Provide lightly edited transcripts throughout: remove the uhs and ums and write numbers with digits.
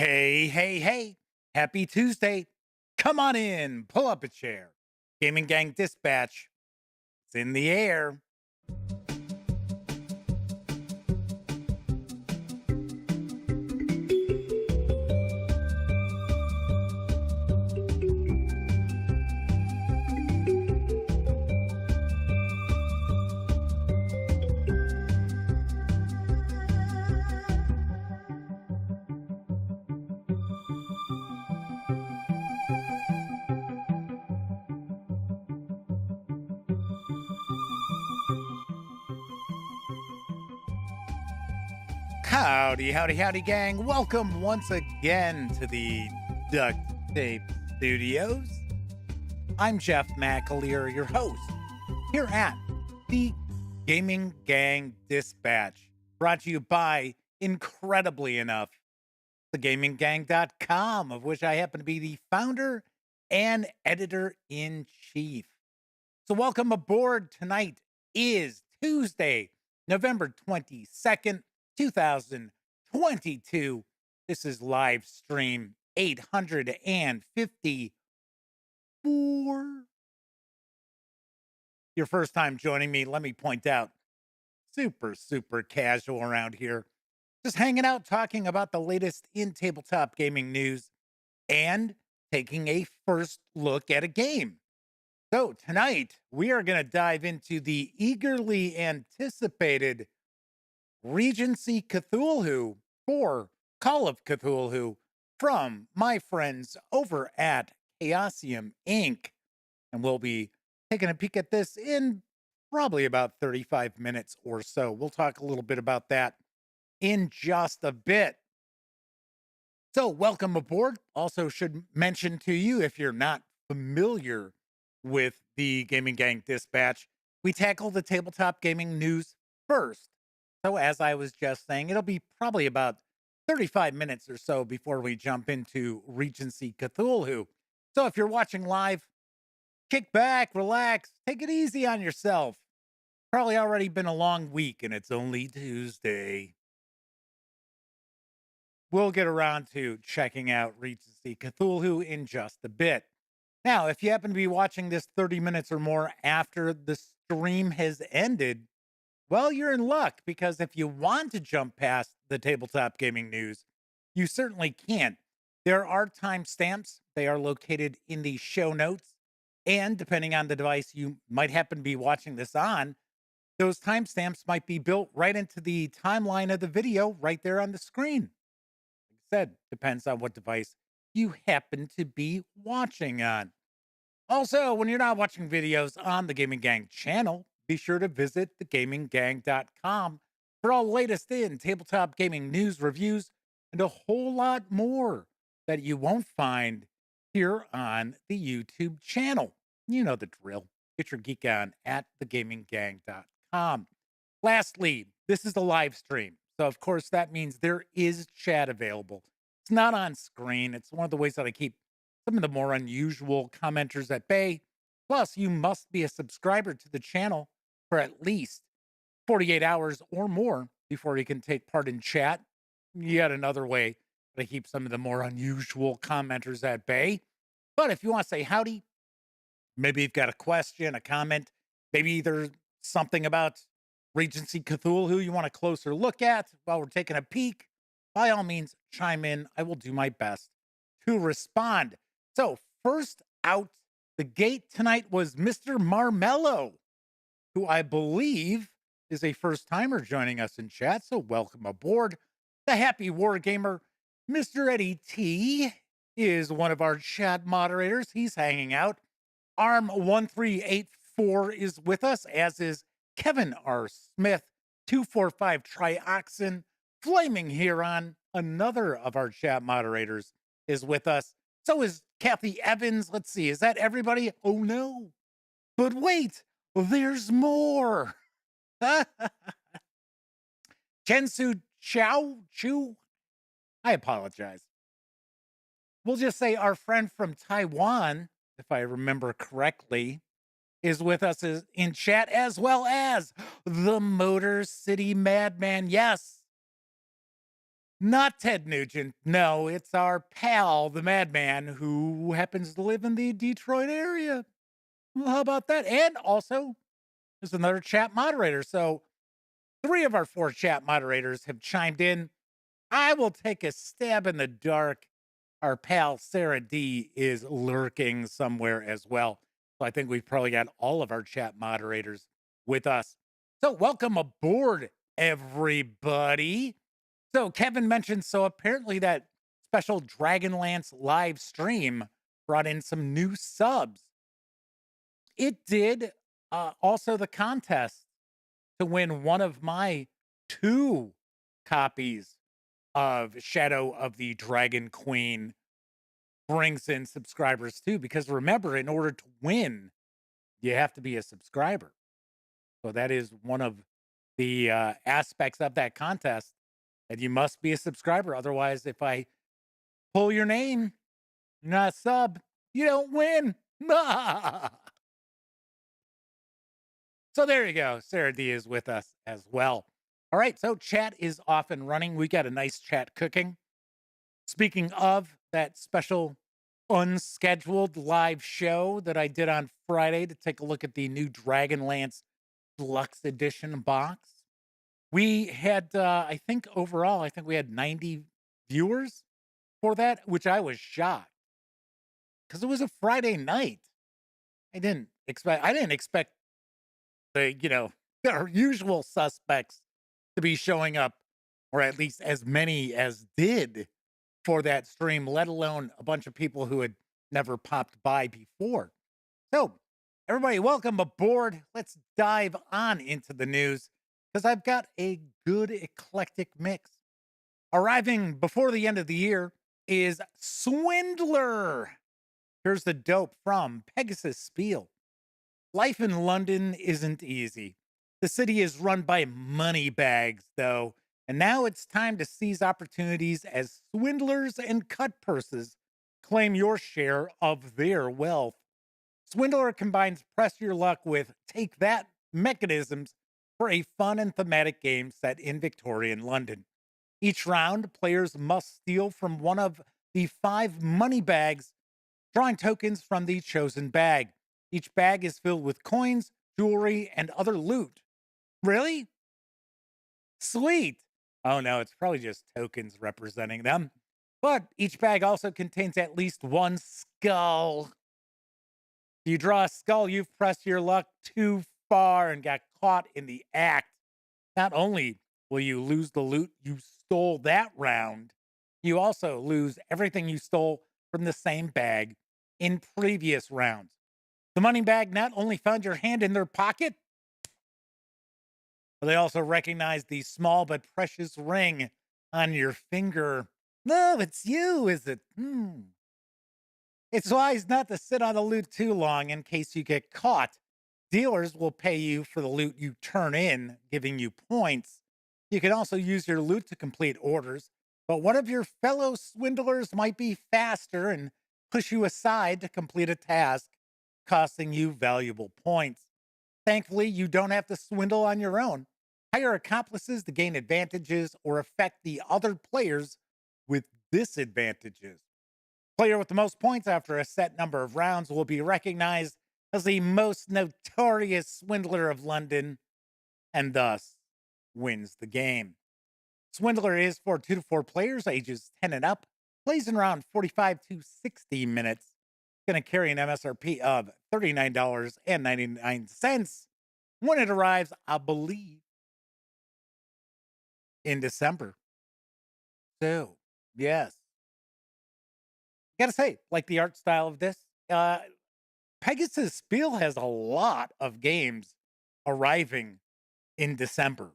Hey, hey, hey. Happy Tuesday. Come on in. Pull up a chair. Gaming Gang Dispatch. It's in the air. Howdy, howdy, howdy, gang. Welcome once again to the Duct Tape Studios. I'm Jeff McAleer, your host, here at the Gaming Gang Dispatch, brought to you by, incredibly enough, thegaminggang.com, of which I happen to be the founder and editor in chief. So, welcome aboard. Tonight is Tuesday, November 22nd, 2022. This is live stream 854. Your first time joining me, let me point out, super casual around here. Just hanging out, talking about the latest in tabletop gaming news and taking a first look at a game. So tonight we are going to dive into the eagerly anticipated Regency Cthulhu for Call of Cthulhu from my friends over at Chaosium Inc. And we'll be taking a peek at this in probably about 35 minutes or so. We'll talk a little bit about that in just a bit. So, welcome aboard. Also, should mention to you, if you're not familiar with the Gaming Gang Dispatch, we tackle the tabletop gaming news first. So, as I was just saying, it'll be probably about 35 minutes or so before we jump into Regency Cthulhu. So, if you're watching live, kick back, relax, take it easy on yourself. Probably already been a long week and it's only Tuesday. We'll get around to checking out Regency Cthulhu in just a bit. Now, if you happen to be watching this 30 minutes or more after the stream has ended, well, you're in luck, because if you want to jump past the tabletop gaming news, you certainly can. There are timestamps. They are located in the show notes. And depending on the device you might happen to be watching this on, those timestamps might be built right into the timeline of the video right there on the screen. Like I said, depends on what device you happen to be watching on. Also, when you're not watching videos on the Gaming Gang channel, be sure to visit thegaminggang.com for all the latest in tabletop gaming news, reviews, and a whole lot more that you won't find here on the YouTube channel. You know the drill. Get your geek on at thegaminggang.com. Lastly, this is a live stream. So, of course, that means there is chat available. It's not on screen. It's one of the ways that I keep some of the more unusual commenters at bay. Plus, you must be a subscriber to the channel for at least 48 hours or more before you can take part in chat. Yet another way to keep some of the more unusual commenters at bay. But if you want to say howdy, maybe you've got a question, a comment, maybe there's something about Regency Cthulhu you want a closer look at while we're taking a peek, by all means, chime in. I will do my best to respond. So, first out the gate tonight was Mr. Marmello, who I believe is a first timer joining us in chat. So, welcome aboard. The Happy War Gamer, Mr. Eddie T, is one of our chat moderators. He's hanging out. Arm1384 is with us, as is Kevin R. Smith, 245 Trioxin, Flaming Huron, another of our chat moderators, is with us. So is Kathy Evans. Let's see, is that everybody? Oh no. But wait, there's more. Chensu Chow Chu. I apologize. We'll just say our friend from Taiwan, if I remember correctly, is with us in chat, as well as the Motor City Madman. Yes, Not Ted Nugent. No, it's our pal, the madman, who happens to live in the Detroit area. Well, how about that? And also, there's another chat moderator. So, three of our four chat moderators have chimed in. I will take a stab in the dark. Our pal Sarah D is lurking somewhere as well. So I think we've probably got all of our chat moderators with us. So welcome aboard, everybody. So Kevin mentioned, so apparently that special Dragonlance live stream brought in some new subs. It did. Also, the contest to win one of my two copies of Shadow of the Dragon Queen brings in subscribers too. Because remember, in order to win, you have to be a subscriber. So that is one of the aspects of that contest, that you must be a subscriber. Otherwise, if I pull your name, you're not a sub, you don't win. So there you go. Sarah D is with us as well. All right. So chat is off and running. We got a nice chat cooking. Speaking of that special unscheduled live show that I did on Friday to take a look at the new Dragonlance Deluxe Edition box, we had, I think overall, I think we had 90 viewers for that, which I was shocked because it was a Friday night. I didn't expect the, our usual suspects to be showing up, or at least as many as did for that stream, let alone a bunch of people who had never popped by before. So, everybody, welcome aboard. Let's dive on into the news because I've got a good eclectic mix. Arriving before the end of the year is Swindler. Here's the dope from Pegasus Spiel. Life in London isn't easy. The city is run by money bags, though, and now it's time to seize opportunities as swindlers and cut purses claim your share of their wealth. Swindler combines press your luck with take that mechanisms for a fun and thematic game set in Victorian London. Each round, players must steal from one of the five money bags, drawing tokens from the chosen bag. Each bag is filled with coins, jewelry, and other loot. Really? Sweet. Oh no, it's probably just tokens representing them. But each bag also contains at least one skull. If you draw a skull, you've pressed your luck too far and got caught in the act. Not only will you lose the loot you stole that round, you also lose everything you stole from the same bag in previous rounds. The money bag not only found your hand in their pocket, but they also recognized the small but precious ring on your finger. No, it's you, is it? It's wise not to sit on the loot too long in case you get caught. Dealers will pay you for the loot you turn in, giving you points. You can also use your loot to complete orders, but one of your fellow swindlers might be faster and push you aside to complete a task, costing you valuable points. Thankfully, you don't have to swindle on your own. Hire accomplices to gain advantages or affect the other players with disadvantages. Player with the most points after a set number of rounds will be recognized as the most notorious swindler of London and thus wins the game. Swindler is for 2 to 4 players, ages 10 and up, plays in around 45 to 60 minutes. Going to carry an MSRP of $39.99 when it arrives, I believe, in December. So, yes. Gotta say, like the art style of this, Pegasus Spiel has a lot of games arriving in December.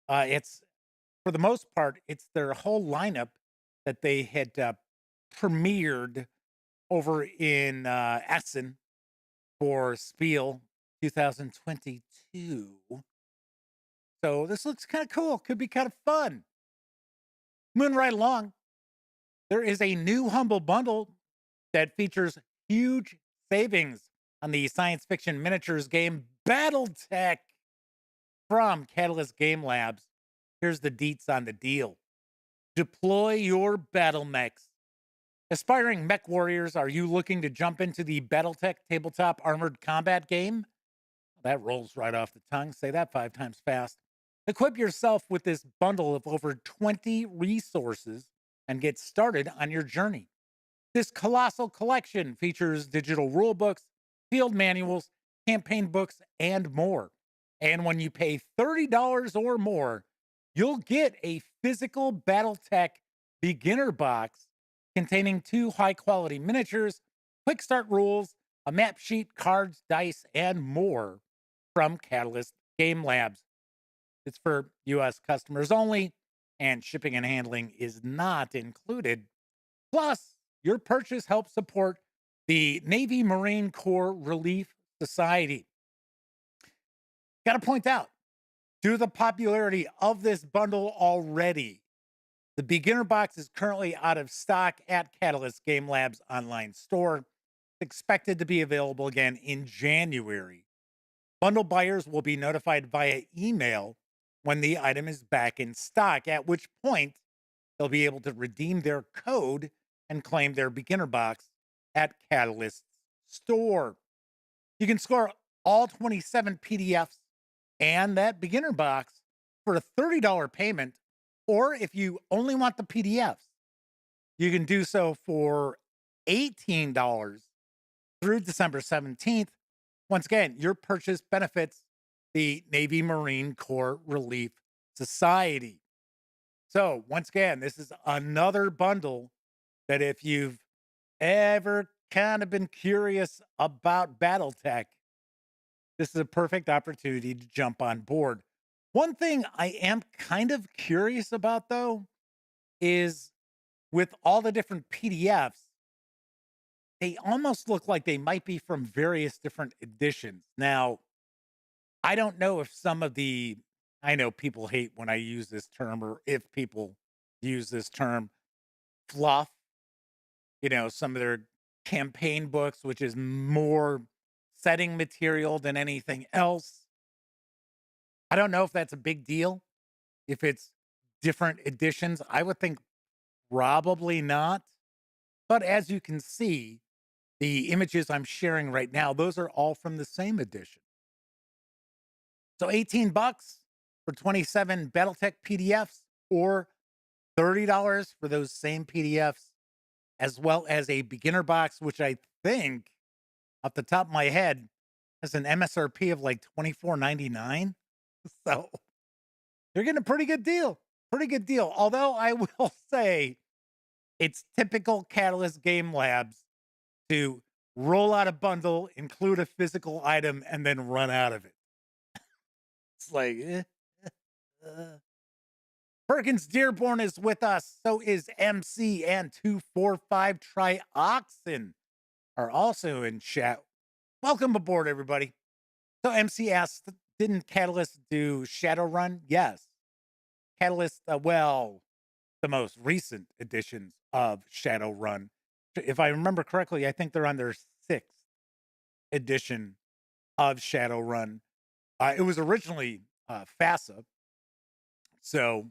It's for the most part, it's their whole lineup that they had premiered over in Essen for Spiel 2022. So this looks kind of cool. Could be kind of fun. Moving right along, there is a new Humble Bundle that features huge savings on the science fiction miniatures game Battletech from Catalyst Game Labs. Here's the deets on the deal. Deploy your battle mechs. Aspiring mech warriors, are you looking to jump into the Battletech tabletop armored combat game? That rolls right off the tongue. Say that 5 times fast. Equip yourself with this bundle of over 20 resources and get started on your journey. This colossal collection features digital rule books, field manuals, campaign books, and more. And when you pay $30 or more, you'll get a physical Battletech beginner box containing 2 high quality miniatures, quick start rules, a map sheet, cards, dice, and more from Catalyst Game Labs. It's for US customers only, and shipping and handling is not included. Plus, your purchase helps support the Navy Marine Corps Relief Society. Got to point out, due to the popularity of this bundle already, the beginner box is currently out of stock at Catalyst Game Labs online store. It's expected to be available again in January. Bundle buyers will be notified via email when the item is back in stock, at which point they'll be able to redeem their code and claim their beginner box at Catalyst's store. You can score all 27 PDFs and that beginner box for a $30 payment, or if you only want the PDFs, you can do so for $18 through December 17th. Once again, your purchase benefits the Navy Marine Corps Relief Society. So, once again, this is another bundle that if you've ever kind of been curious about Battletech, this is a perfect opportunity to jump on board. One thing I am kind of curious about, though, is with all the different PDFs, they almost look like they might be from various different editions. Now, I don't know if some of the, I know people hate when I use this term, or if people use this term, fluff, some of their campaign books, which is more setting material than anything else. I don't know if that's a big deal. If it's different editions, I would think probably not. But as you can see, the images I'm sharing right now, those are all from the same edition. So 18 bucks for 27 Battletech PDFs, or $30 for those same PDFs, as well as a beginner box, which I think off the top of my head has an MSRP of like $24.99. So you're getting a pretty good deal. Pretty good deal. Although I will say it's typical Catalyst Game Labs to roll out a bundle, include a physical item, and then run out of it. It's like, Perkins Dearborn is with us. So is MC, and 245 Trioxin are also in chat. Welcome aboard, everybody. So MC asks, didn't Catalyst do Shadowrun? Yes. Catalyst, the most recent editions of Shadowrun. If I remember correctly, I think they're on their 6th edition of Shadowrun. It was originally FASA, so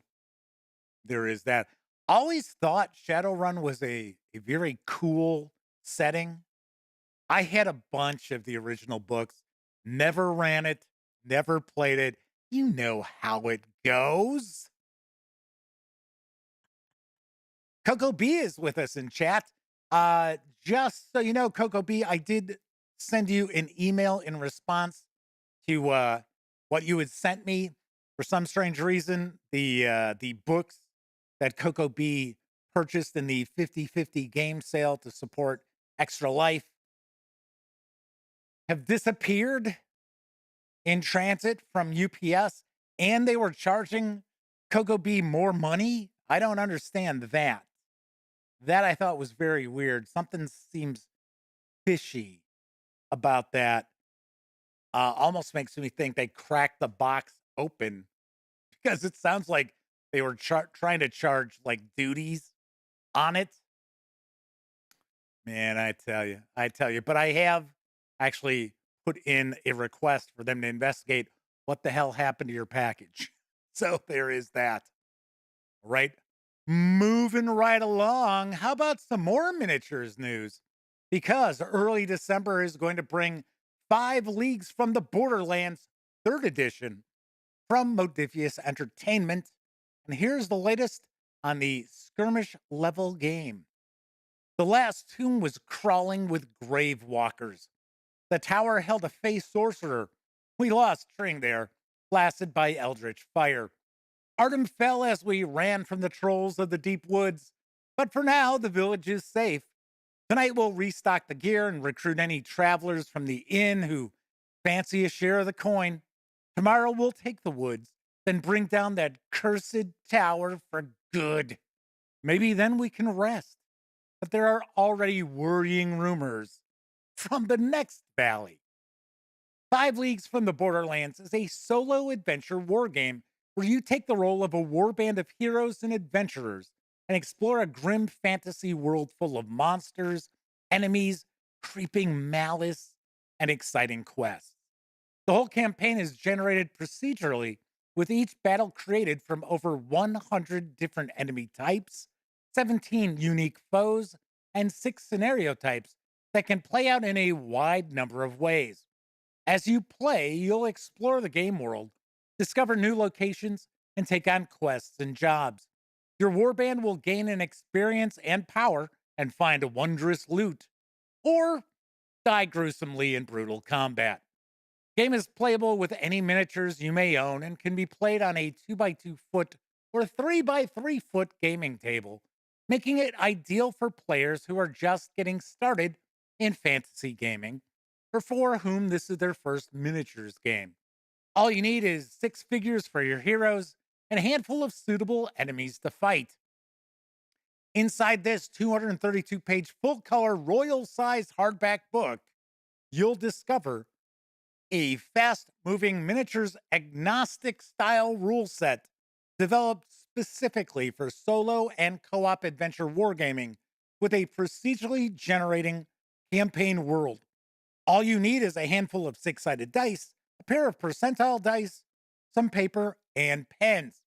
there is that. Always thought Shadowrun was a very cool setting. I had a bunch of the original books, never ran it, never played it. You know how it goes. Coco B is with us in chat. Just so you know, Coco B, I did send you an email in response to what you had sent me. For some strange reason, the books that Coco B purchased in the 50/50 game sale to support Extra Life have disappeared in transit from UPS, and they were charging Coco B more money. I don't understand that. That I thought was very weird. Something seems fishy about that. Almost makes me think they cracked the box open, because it sounds like they were trying to charge like duties on it. Man, I tell you. But I have actually put in a request for them to investigate what the hell happened to your package. So there is that. Right. Moving right along, how about some more miniatures news? Because early December is going to bring Five Leagues from the Borderlands, third edition, from Modifius Entertainment. And here's the latest on the skirmish level game. The last tomb was crawling with grave walkers. The tower held a face sorcerer. We lost Tring there, blasted by eldritch fire. Artem fell as we ran from the trolls of the deep woods. But for now, the village is safe. Tonight we'll restock the gear and recruit any travelers from the inn who fancy a share of the coin. Tomorrow we'll take the woods, then bring down that cursed tower for good. Maybe then we can rest. But there are already worrying rumors from the next valley. Five Leagues from the Borderlands is a solo adventure war game where you take the role of a warband of heroes and adventurers and explore a grim fantasy world full of monsters, enemies, creeping malice, and exciting quests. The whole campaign is generated procedurally, with each battle created from over 100 different enemy types, 17 unique foes, and 6 scenario types that can play out in a wide number of ways. As you play, you'll explore the game world, discover new locations, and take on quests and jobs. Your warband will gain an experience and power and find a wondrous loot, or die gruesomely in brutal combat. Game is playable with any miniatures you may own and can be played on a 2x2 foot or 3x3 foot gaming table, making it ideal for players who are just getting started in fantasy gaming or for whom this is their first miniatures game. All you need is 6 figures for your heroes and a handful of suitable enemies to fight. Inside this 232-page full color royal size hardback book, you'll discover a fast moving miniatures agnostic style rule set developed specifically for solo and co op adventure wargaming with a procedurally generating campaign world. All you need is a handful of 6 sided dice, a pair of percentile dice, some paper, and pens.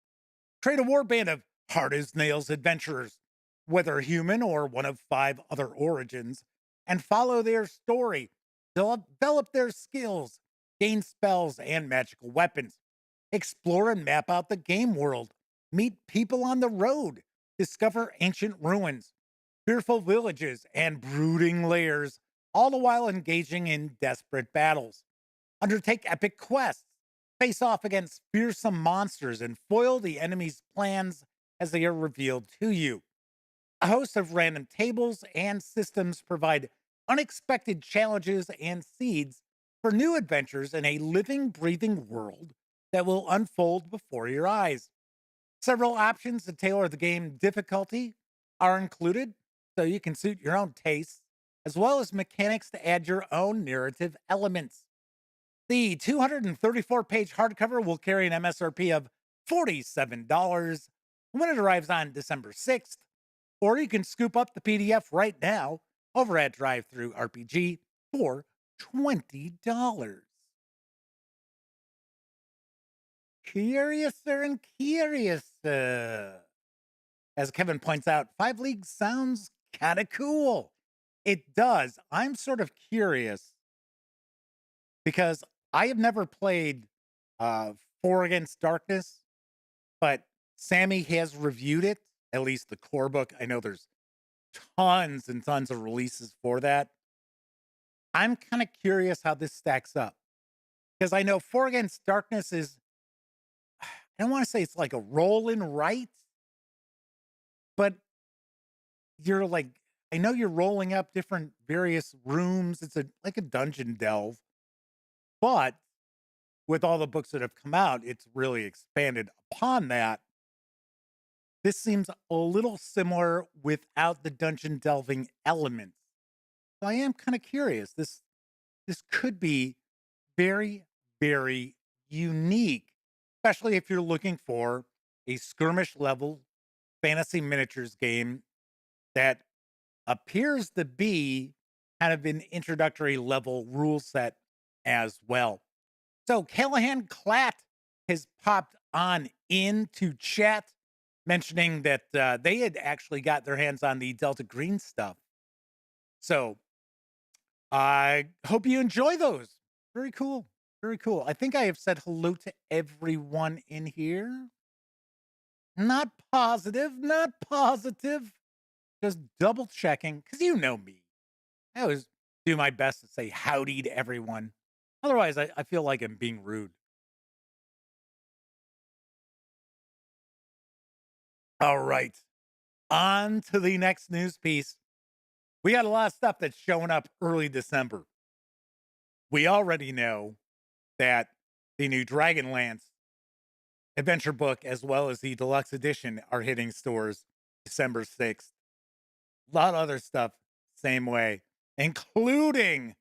Create a warband of hard as nails adventurers, whether human or one of 5 other origins, and follow their story, develop their skills, gain spells and magical weapons, explore and map out the game world, meet people on the road, discover ancient ruins, fearful villages, and brooding lairs, all the while engaging in desperate battles. Undertake epic quests, face off against fearsome monsters, and foil the enemy's plans as they are revealed to you. A host of random tables and systems provide unexpected challenges and seeds for new adventures in a living, breathing world that will unfold before your eyes. Several options to tailor the game difficulty are included so you can suit your own tastes, as well as mechanics to add your own narrative elements. The 234-page hardcover will carry an MSRP of $47 when it arrives on December 6th, or you can scoop up the PDF right now over at Drive-Thru RPG for $20. Curiouser and curiouser. As Kevin points out, Five Leagues sounds kind of cool. It does. I'm sort of curious because I have never played Four Against Darkness, but Sammy has reviewed it, at least the core book. I know there's tons and tons of releases for that. I'm kind of curious how this stacks up because I know Four Against Darkness is, I don't want to say it's like a roll and write, but you're like, I know you're rolling up different various rooms. It's like a dungeon delve, but with all the books that have come out, it's really expanded upon that. This seems a little similar without the dungeon delving elements. So I am kind of curious. This could be very, very unique, especially if you're looking for a skirmish level fantasy miniatures game that appears to be kind of an introductory level rule set as well. So Callahan Clatt has popped on into chat. mentioning that they had actually got their hands on the Delta Green stuff. So I hope you enjoy those. Very cool. Very cool. I think I have said hello to everyone in here. Not positive, not positive. Just double checking because you know me. I always do my best to say howdy to everyone. Otherwise, I feel like I'm being rude. All right. On to the next news piece. We got a lot of stuff that's showing up early December. We already know that the new Dragonlance adventure book, as well as the deluxe edition, are hitting stores December 6th. A lot of other stuff, same way, including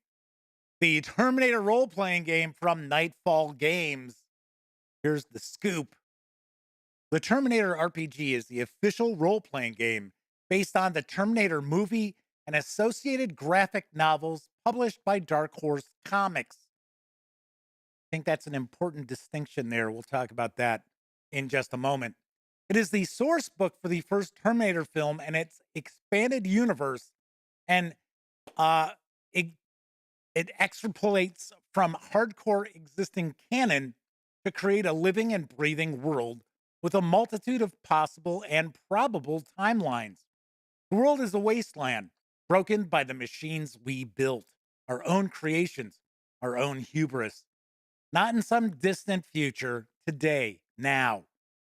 the Terminator role playing game from Nightfall Games. Here's the scoop. The Terminator RPG is the official role playing game based on the Terminator movie and associated graphic novels published by Dark Horse Comics. I think that's an important distinction there. We'll talk about that in just a moment. It is the source book for the first Terminator film and its expanded universe, and uh, it, it extrapolates from hardcore existing canon to create a living and breathing world with a multitude of possible and probable timelines. The world is a wasteland, broken by the machines we built, our own creations, our own hubris. Not in some distant future, today, now.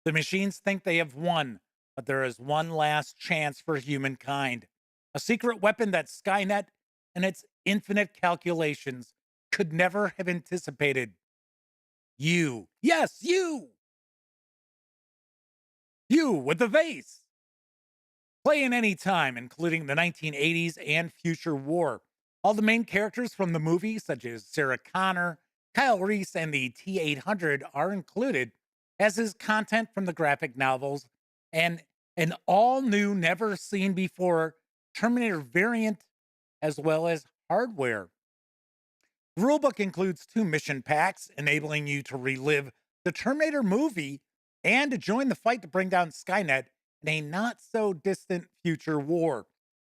The machines think they have won, but there is one last chance for humankind. A secret weapon that Skynet and its infinite calculations could never have anticipated. You, yes, you with the vase. Play in any time, including the 1980s and future war. All the main characters from the movie, such as Sarah Connor, Kyle Reese, and the T 800, are included, as is content from the graphic novels and an all new, never seen before Terminator variant, as well as hardware. The rulebook includes 2 mission packs, enabling you to relive the Terminator movie and to join the fight to bring down Skynet in a not so distant future war.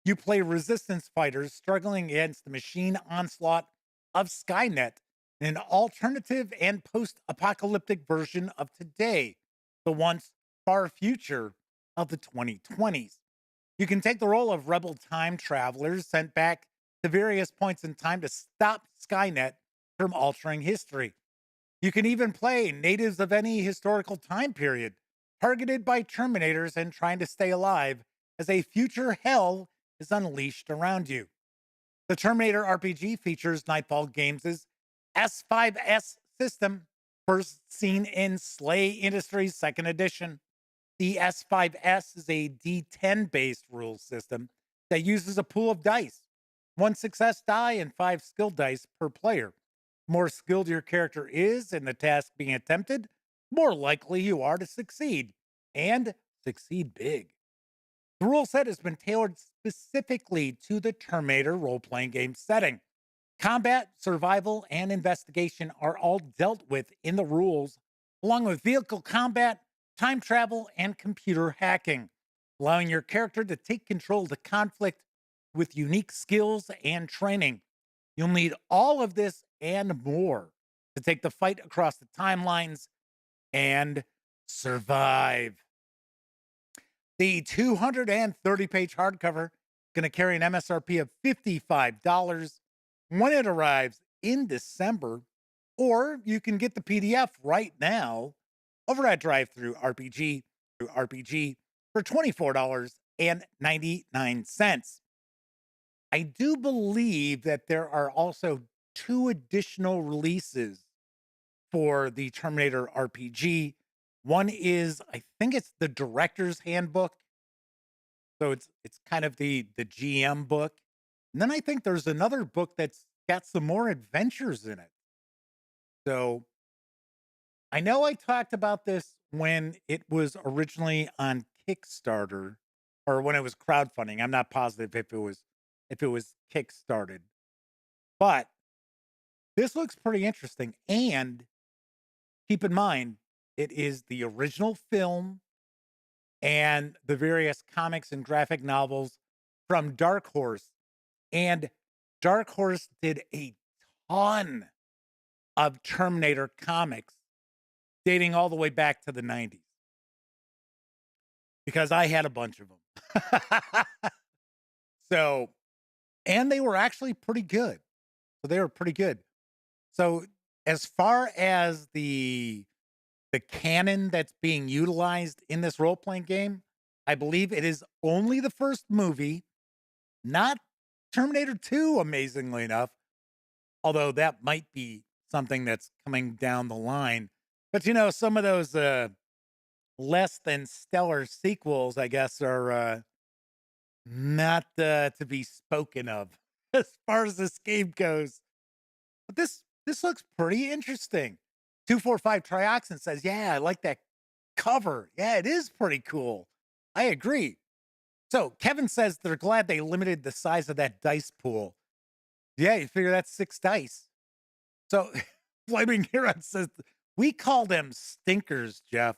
You play resistance fighters struggling against the machine onslaught of Skynet in an alternative and post apocalyptic version of today, the once far future of the 2020s. You can take the role of rebel time travelers sent back to various points in time to stop Skynet from altering history. You can even play natives of any historical time period, targeted by Terminators and trying to stay alive as a future hell is unleashed around you. The Terminator RPG features Nightfall Games' S5S system, first seen in Slay Industries' second edition. The S5S is a D10 based rule system that uses a pool of dice, 1 success die and 5 skill dice per player. The more skilled your character is in the task being attempted, the more likely you are to succeed, and succeed big. The rule set has been tailored specifically to the Terminator role playing game setting. Combat, survival, and investigation are all dealt with in the rules, along with vehicle combat, time travel, and computer hacking, allowing your character to take control of the conflict with unique skills and training. You'll need all of this and more to take the fight across the timelines and survive. The 230-page hardcover is going to carry an MSRP of $55 when it arrives in December, or you can get the PDF right now over at Drive Through RPG for $24.99. I do believe that there are also 2 additional releases for the Terminator RPG. One is, I think it's the director's handbook. So it's kind of the GM book. And then I think there's another book that's got some more adventures in it. So I know I talked about this when it was originally on Kickstarter or when it was crowdfunding. I'm not positive if it was kickstarted. But this looks pretty interesting, and keep in mind it is the original film and the various comics and graphic novels from Dark Horse. And Dark Horse did a ton of Terminator comics dating all the way back to the 90s because I had a bunch of them. So, and they were actually pretty good. So they were pretty good. So as far as the canon that's being utilized in this role playing game, I believe it is only the first movie, not Terminator 2, amazingly enough, although that might be something that's coming down the line. But some of those less than stellar sequels, I guess, are not to be spoken of as far as this game goes. But this looks pretty interesting. 245 Trioxin says, "Yeah, I like that cover. Yeah, it is pretty cool. I agree." So Kevin says they're glad they limited the size of that dice pool. Yeah, you figure that's 6 dice. So Flaming Huron says we call them stinkers, Jeff.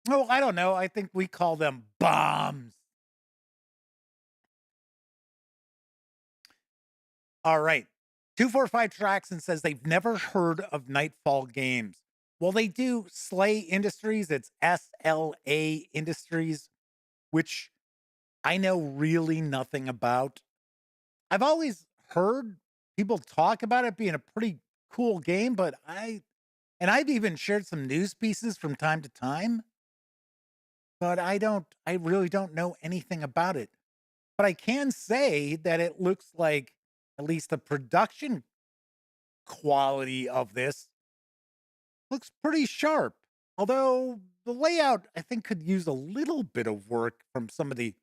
Oh, I don't know. I think we call them bombs. All right. 245 Tracks and says they've never heard of Nightfall Games. Well, they do Slay Industries. It's SLA Industries, which I know really nothing about. I've always heard people talk about it being a pretty cool game, but I've even shared some news pieces from time to time, but I really don't know anything about it. But I can say that it looks like at least the production quality of this looks pretty sharp. Although the layout, I think, could use a little bit of work from some of the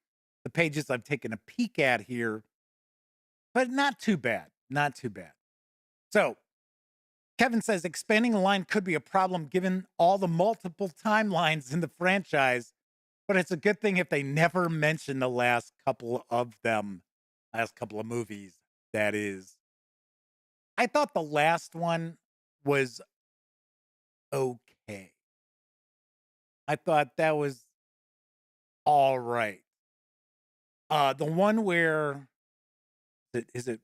pages I've taken a peek at here, but not too bad. Not too bad. So Kevin says expanding the line could be a problem given all the multiple timelines in the franchise, but it's a good thing if they never mention the last couple of them, last couple of movies, that is. I thought the last one was okay. I thought that was all right. The one where is it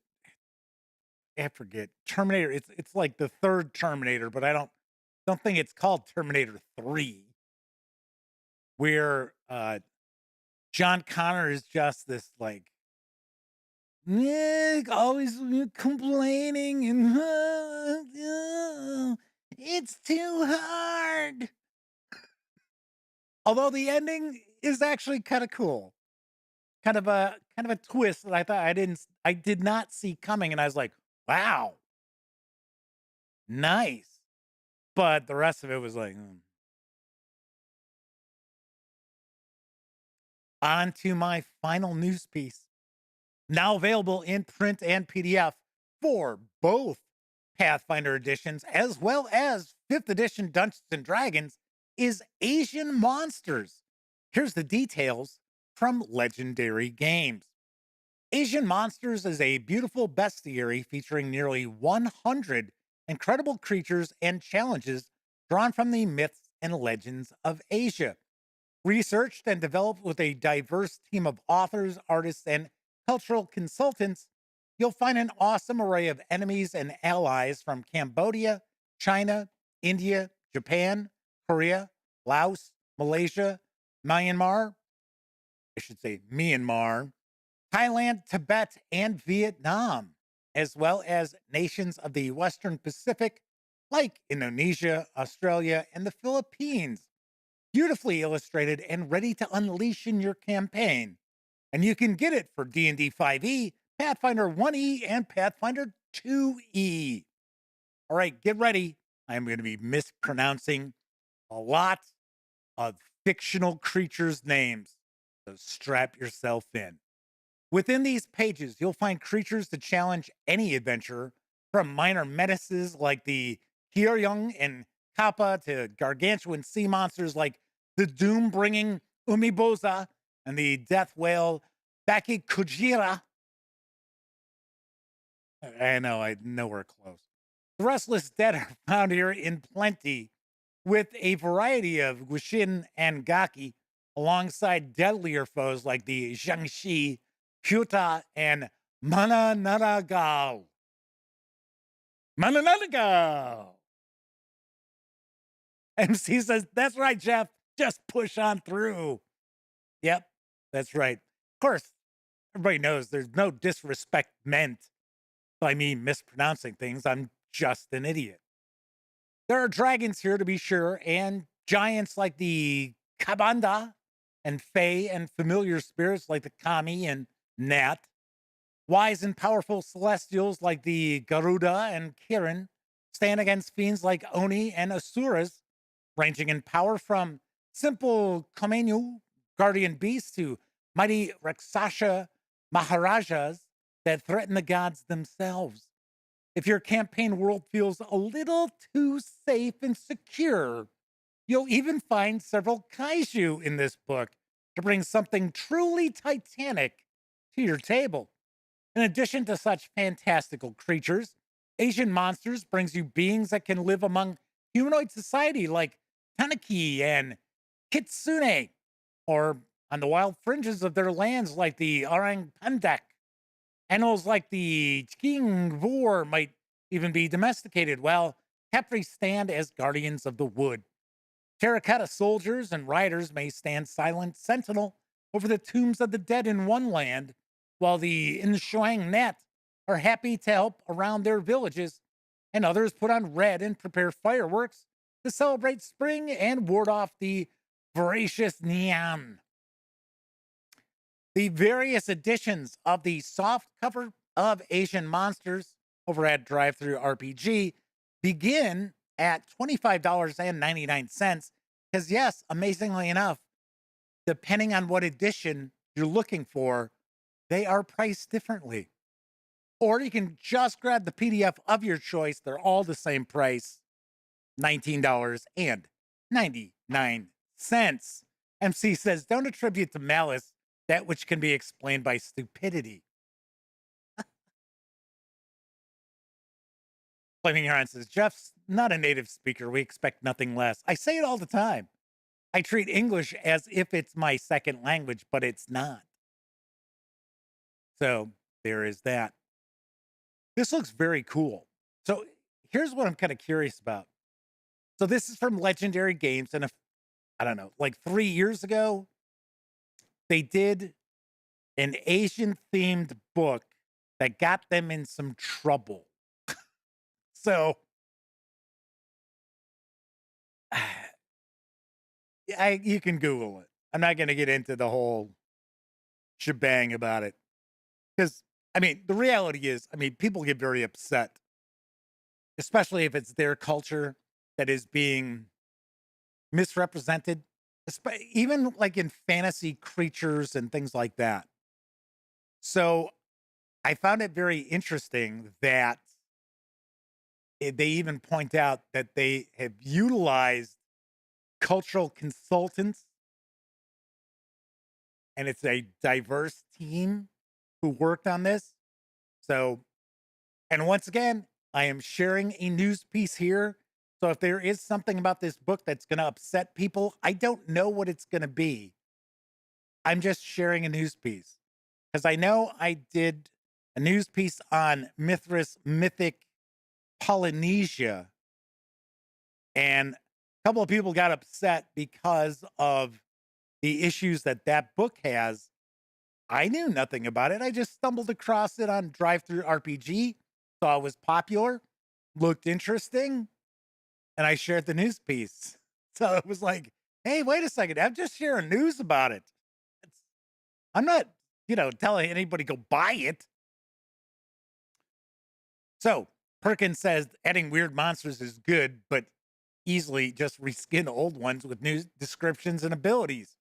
I forget. Terminator, it's like the third Terminator, but I don't think it's called Terminator 3, where John Connor is just this like always complaining and it's too hard. Although the ending is actually kind of cool. Kind of a twist that I did not see coming, and I was like, wow, nice. But the rest of it was like, on to my final news piece. Now available in print and PDF for both Pathfinder editions as well as 5th edition Dungeons and Dragons is Asian Monsters. Here's the details from Legendary Games. Asian Monsters is a beautiful bestiary featuring nearly 100 incredible creatures and challenges drawn from the myths and legends of Asia. Researched and developed with a diverse team of authors, artists, and cultural consultants, you'll find an awesome array of enemies and allies from Cambodia, China, India, Japan, Korea, Laos, Malaysia, Myanmar, I should say Myanmar, Thailand, Tibet, and Vietnam, as well as nations of the Western Pacific like Indonesia, Australia, and the Philippines. Beautifully illustrated and ready to unleash in your campaign. And you can get it for D&D 5e, Pathfinder 1e, and Pathfinder 2e. All right, get ready. I'm going to be mispronouncing a lot of fictional creatures' names, so strap yourself in. Within these pages, you'll find creatures to challenge any adventurer, from minor menaces like the Hyeryong and Kappa to gargantuan sea monsters like the doom-bringing Umiboza and the death whale Baki Kujira. I know, I know we're close. The restless dead are found here in plenty, with a variety of Gushin and Gaki, alongside deadlier foes like the Jiangxi, Huta, and Manananagal. Manananagal! MC says, that's right, Jeff. Just push on through. Yep, that's right. Of course, everybody knows there's no disrespect meant by me mispronouncing things. I'm just an idiot. There are dragons here to be sure, and giants like the Kabanda, and Fae, and familiar spirits like the Kami and Nat. Wise and powerful celestials like the Garuda and Kirin stand against fiends like Oni and Asuras, ranging in power from simple Kamenu, guardian beasts, to mighty Raksasha Maharajas that threaten the gods themselves. If your campaign world feels a little too safe and secure, you'll even find several kaiju in this book to bring something truly titanic to your table. In addition to such fantastical creatures, Asian Monsters brings you beings that can live among humanoid society like Tanaki and Kitsune, or on the wild fringes of their lands like the Orang Pandak. Animals like the King Vor might even be domesticated, while Capri stand as guardians of the wood. Terracotta soldiers and riders may stand silent sentinel over the tombs of the dead in one land, while the Inshuang Net are happy to help around their villages, and others put on red and prepare fireworks to celebrate spring and ward off the voracious Nian. The various editions of the soft cover of Asian Monsters over at Drive Through RPG begin at $25.99. Because, yes, amazingly enough, depending on what edition you're looking for, they are priced differently. Or you can just grab the PDF of your choice. They're all the same price, $19.99. MC says, don't attribute to malice that which can be explained by stupidity. Flaming Heron says, Jeff's not a native speaker. We expect nothing less. I say it all the time. I treat English as if it's my second language, but it's not. So there is that. This looks very cool. So here's what I'm kind of curious about. So this is from Legendary Games. And if, I don't know, like 3 years ago, they did an Asian themed book that got them in some trouble. So you can Google it. I'm not going to get into the whole shebang about it. Because, I mean, the reality is, I mean, people get very upset, especially if it's their culture that is being misrepresented, even like in fantasy creatures and things like that. So I found it very interesting that they even point out that they have utilized cultural consultants, and it's a diverse team who worked on this. So, and once again, I am sharing a news piece here. So if there is something about this book that's going to upset people, I don't know what it's going to be. I'm just sharing a news piece because I know I did a news piece on Mithras Mythic Polynesia, and a couple of people got upset because of the issues that that book has. I knew nothing about it. I just stumbled across it on Drive Through RPG, saw it was popular, looked interesting, and I shared the news piece. So it was like, hey, wait a second, I'm just sharing news about it. I'm not, telling anybody go buy it. So Perkins says adding weird monsters is good, but easily just reskin old ones with new descriptions and abilities.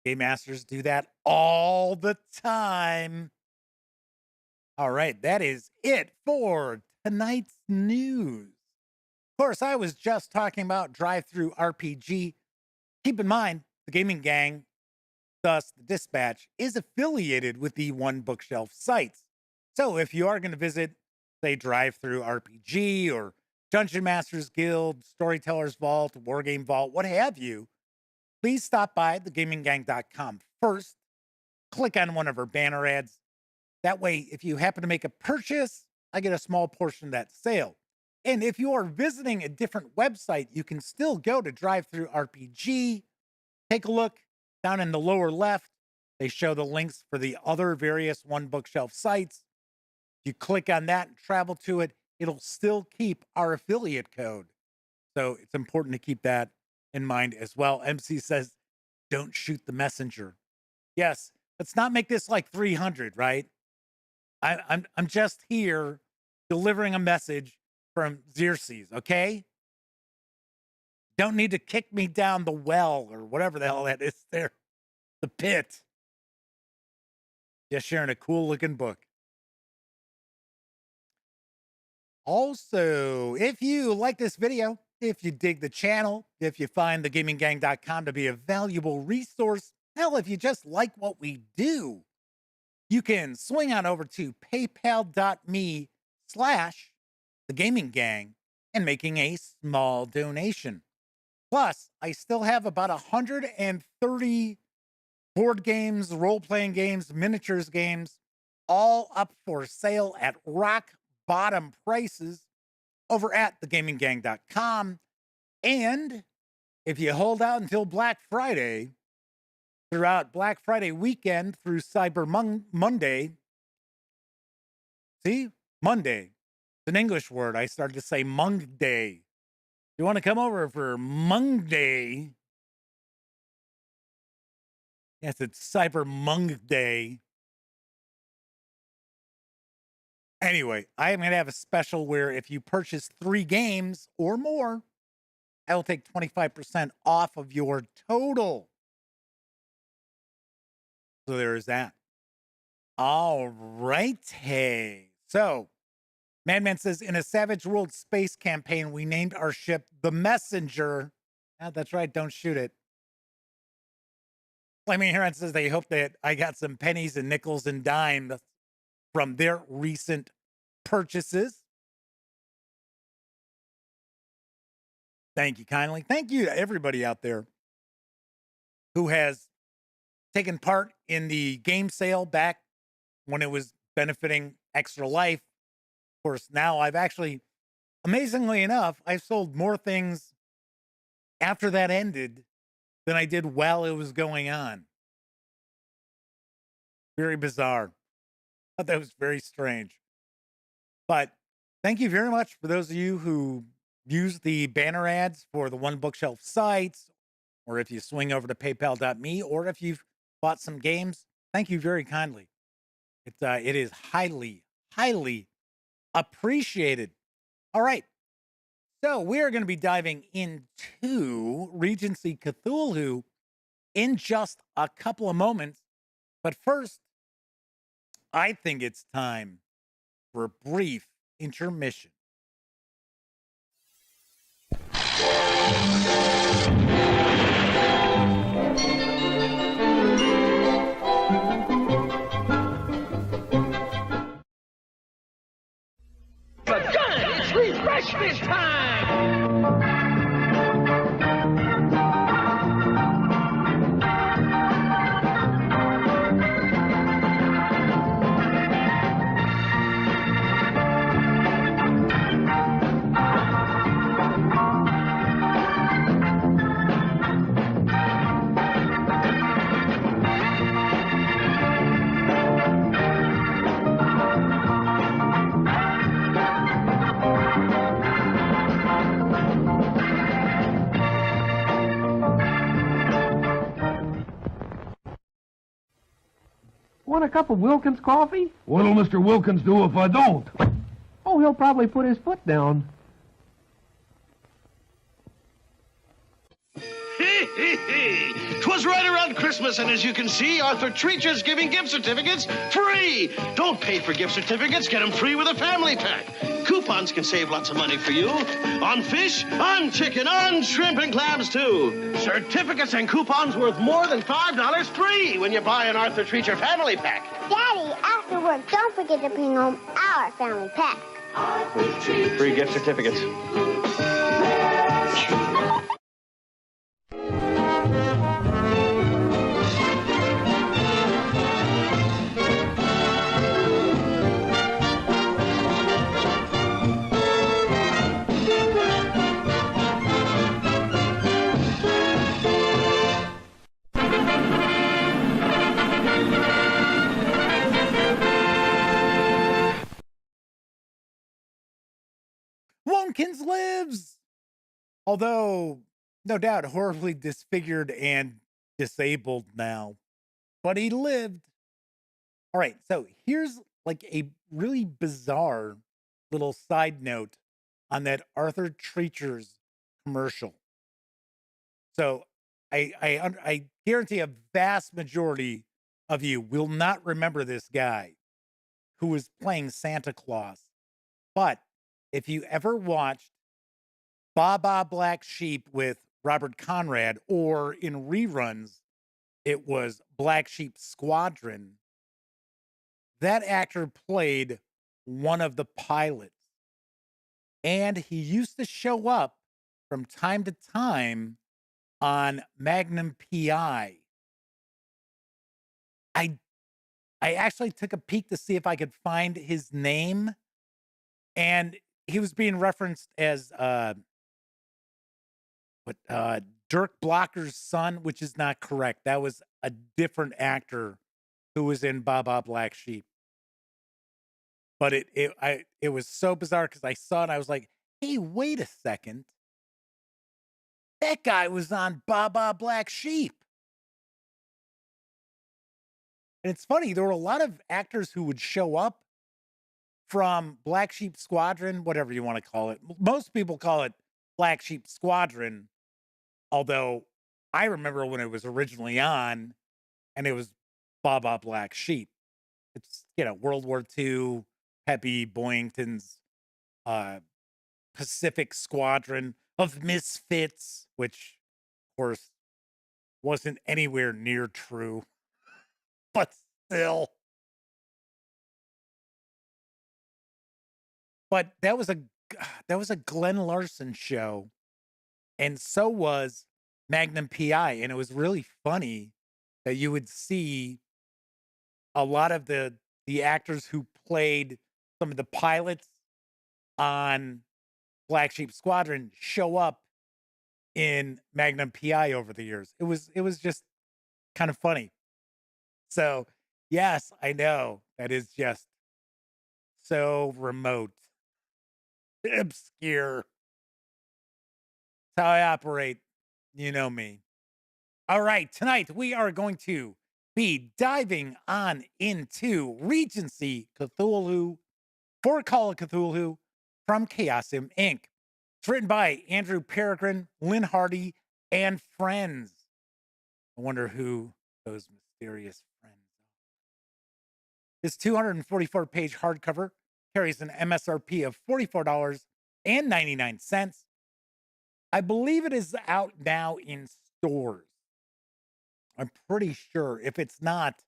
Game masters do that all the time. All right, that is it for tonight's news. Of course, I was just talking about Drive Through RPG. Keep in mind, the gaming gang, thus the Dispatch, is affiliated with the One Bookshelf sites. So if you are going to visit, say, Drive Through RPG or Dungeon Masters Guild, Storytellers Vault, Wargame Vault, what have you, please stop by thegaminggang.com first. Click on one of our banner ads. That way, if you happen to make a purchase, I get a small portion of that sale. And if you are visiting a different website, you can still go to Drive-Thru RPG. Take a look down in the lower left. They show the links for the other various One Bookshelf sites. If you click on that and travel to it, it'll still keep our affiliate code. So it's important to keep that in mind as well. MC says, don't shoot the messenger. Yes, let's not make this like 300, right? I'm just here delivering a message from Xerxes, okay? Don't need to kick me down the well or whatever the hell that is there. The pit. Just sharing a cool looking book. Also, if you like this video, if you dig the channel, if you find thegaminggang.com to be a valuable resource, hell, if you just like what we do, you can swing on over to paypal.me/thegaminggang and making a small donation. Plus, I still have about 130 board games, role-playing games, miniatures games, all up for sale at rock bottom prices over at thegaminggang.com. And if you hold out until Black Friday, throughout Black Friday weekend through Cyber Monday, see, Monday, it's an English word. I started to say Monday. You want to come over for Monday? Yes, it's Cyber Monday. Anyway, I am going to have a special where if you purchase 3 games or more, I will take 25% off of your total. So there is that. All right. Hey. So, Madman says, in a Savage World space campaign, we named our ship the Messenger. Yeah, that's right. Don't shoot it. Flaming Heron says they hope that I got some pennies and nickels and dimes from their recent purchases. Thank you kindly. Thank you to everybody out there who has taken part in the game sale back when it was benefiting Extra Life. Of course, now I've actually, amazingly enough, I've sold more things after that ended than I did while it was going on. Very bizarre. I thought that was very strange. But thank you very much for those of you who use the banner ads for the One Bookshelf sites, or if you swing over to paypal.me, or if you've bought some games. Thank you very kindly. It is highly, highly appreciated. All right. So we are going to be diving into Regency Cthulhu in just a couple of moments. But first, I think it's time for a brief intermission. It's refreshment time! Want a cup of Wilkins coffee? What'll Mr. Wilkins do if I don't? Oh, he'll probably put his foot down. 'Twas right around Christmas, and as you can see, Arthur Treacher's giving gift certificates free. Don't pay for gift certificates. Get them free with a family pack. Coupons can save lots of money for you. On fish, on chicken, on shrimp and clams, too. Certificates and coupons worth more than $5 free when you buy an Arthur Treacher family pack. Daddy, afterward, don't forget to bring home our family pack. Free gift certificates. Perkins lives. Although, no doubt, horribly disfigured and disabled now. But he lived. All right, so here's like a really bizarre little side note on that Arthur Treacher's commercial. So I guarantee a vast majority of you will not remember this guy who was playing Santa Claus. But if you ever watched Baba Black Sheep with Robert Conrad, or in reruns, it was Black Sheep Squadron, that actor played one of the pilots. And he used to show up from time to time on Magnum PI. I I actually took a peek to see if I could find his name, and he was being referenced as Dirk Blocker's son, which is not correct. That was a different actor who was in Baba Black Sheep. But it was so bizarre because I saw it, I was like, hey, wait a second. That guy was on Baba Black Sheep. And it's funny, there were a lot of actors who would show up from Black Sheep Squadron, whatever you want to call it. Most people call it Black Sheep Squadron, although I remember when it was originally on and it was Baba Black Sheep. It's, World War II, Peppy Boyington's Pacific Squadron of Misfits, which, of course, wasn't anywhere near true, but still. But that was a Glenn Larson show, and so was Magnum PI, and it was really funny that you would see a lot of the actors who played some of the pilots on Black Sheep Squadron show up in Magnum PI over the years. It was just kind of funny. So, yes, I know that is just so remote, obscure. That's how I operate. You know me. All right, tonight we are going to be diving on into Regency Cthulhu for Call of Cthulhu from Chaosium Inc. It's written by Andrew Peregrine, Lynn Hardy, and friends. I wonder who those mysterious friends are. This 244-page hardcover carries an MSRP of $44.99. I believe it is out now in stores. I'm pretty sure. If it's not,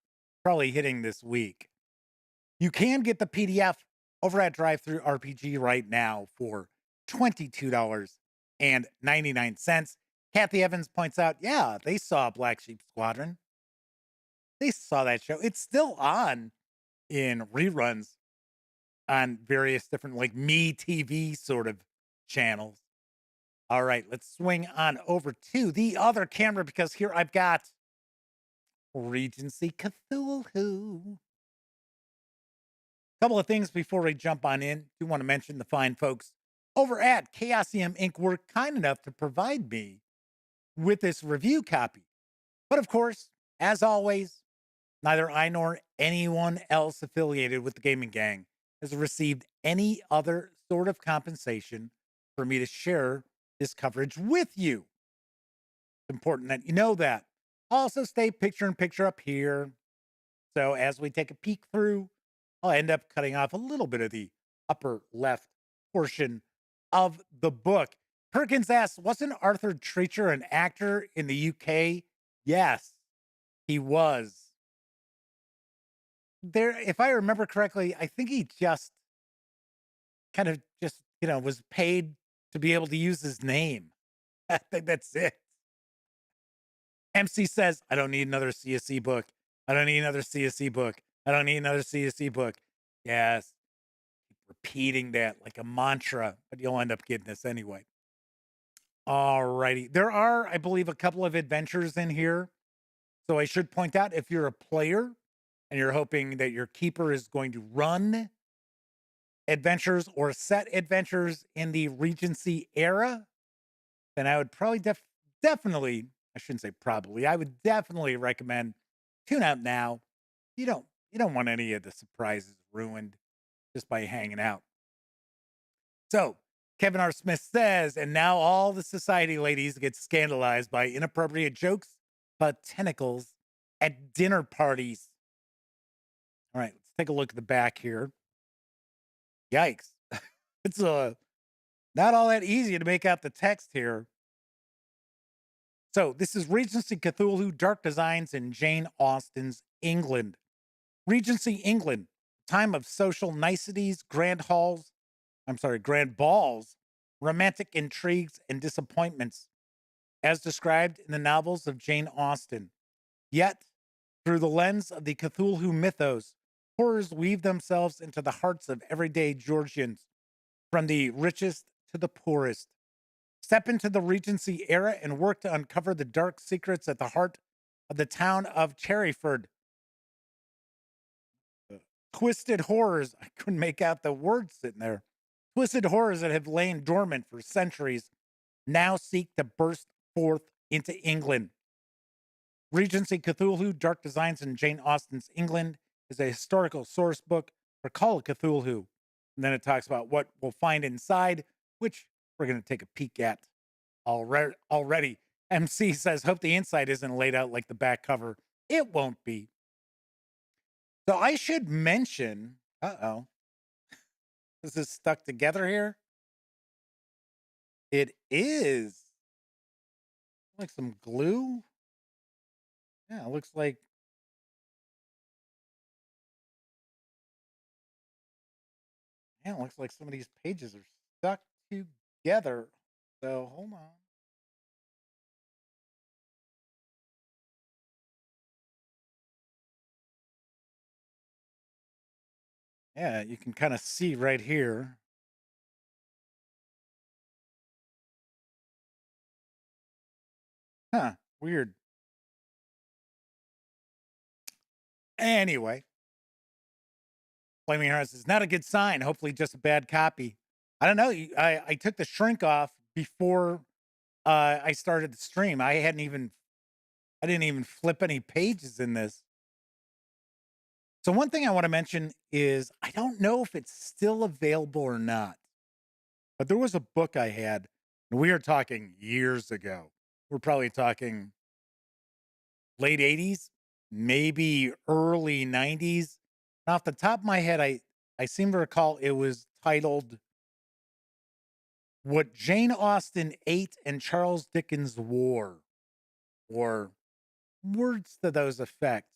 probably hitting this week. You can get the PDF over at Drive-Thru RPG right now for $22.99. Kathy Evans points out, yeah, they saw Black Sheep Squadron. They saw that show. It's still on in reruns on various different, like, Me TV sort of channels. All right, let's swing on over to the other camera because here I've got Regency Cthulhu. Couple of things before we jump on in. Do want to mention the fine folks over at Chaosium Inc. were kind enough to provide me with this review copy. But of course, as always, neither I nor anyone else affiliated with the gaming gang has received any other sort of compensation for me to share this coverage with you. It's important that you know that. Also, stay picture in picture up here. So as we take a peek through, I'll end up cutting off a little bit of the upper left portion of the book. Perkins asks, wasn't Arthur Treacher an actor in the UK? Yes, he was. There, if I remember correctly, I think he just kind of was paid to be able to use his name. I think that's it. MC says, I don't need another CSE book. I don't need another CSE book. I don't need another CSE book. Yes. Keep repeating that like a mantra, but you'll end up getting this anyway. All righty. There are, I believe, a couple of adventures in here. So I should point out, if you're a player and you're hoping that your keeper is going to run adventures or set adventures in the Regency era, then I would probably definitely, I shouldn't say probably, I would definitely recommend tune out now. You don't want any of the surprises ruined just by hanging out. So Kevin R. Smith says, and now all the society ladies get scandalized by inappropriate jokes about tentacles at dinner parties. All right, let's take a look at the back here. Yikes. It's not all that easy to make out the text here. So this is Regency Cthulhu, Dark Designs in Jane Austen's England. Regency England, time of social niceties, grand balls, romantic intrigues, and disappointments, as described in the novels of Jane Austen. Yet, through the lens of the Cthulhu mythos, horrors weave themselves into the hearts of everyday Georgians, from the richest to the poorest. Step into the Regency era and work to uncover the dark secrets at the heart of the town of Cherryford. Twisted horrors, I couldn't make out the words sitting there. Twisted horrors that have lain dormant for centuries now seek to burst forth into England. Regency Cthulhu, Dark Designs in Jane Austen's England is a historical source book for Call of Cthulhu. And then it talks about what we'll find inside, which we're going to take a peek at already. MC says, hope the inside isn't laid out like the back cover. It won't be. So I should mention, is this stuck together here? It is. Like some glue. Yeah, it looks like. Yeah, it looks like some of these pages are stuck together. So hold on. Yeah, you can kind of see right here. Huh, weird. Anyway, Flaming Hearts is not a good sign. Hopefully, just a bad copy. I don't know. I took the shrink off before I started the stream. I didn't even flip any pages in this. So one thing I want to mention is I don't know if it's still available or not, but there was a book I had, and we are talking years ago. We're probably talking late 80s, maybe early 90s. And off the top of my head, I seem to recall it was titled What Jane Austen Ate and Charles Dickens Wore, or words to those effects.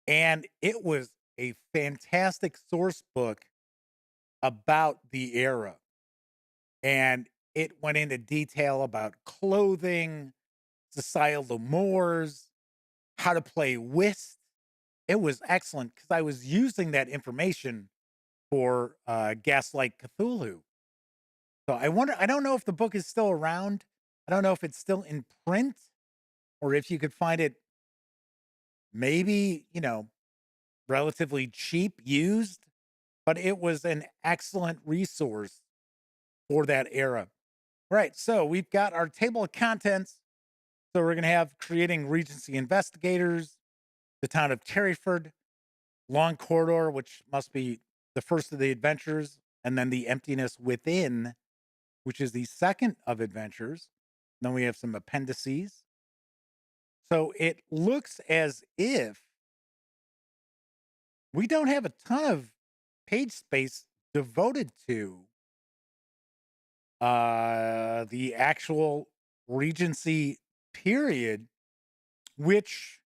And it was a fantastic source book about the era. And it went into detail about clothing, societal mores, how to play whist. It was excellent because I was using that information for Gaslight Cthulhu. So I don't know if the book is still around. I don't know if it's still in print or if you could find it maybe, relatively cheap used, but it was an excellent resource for that era. Right. So we've got our table of contents. So we're going to have creating Regency investigators, the town of Terryford, long corridor, which must be the first of the adventures, and then the emptiness within, which is the second of adventures. Then we have some appendices. So it looks as if we don't have a ton of page space devoted to the actual Regency period, which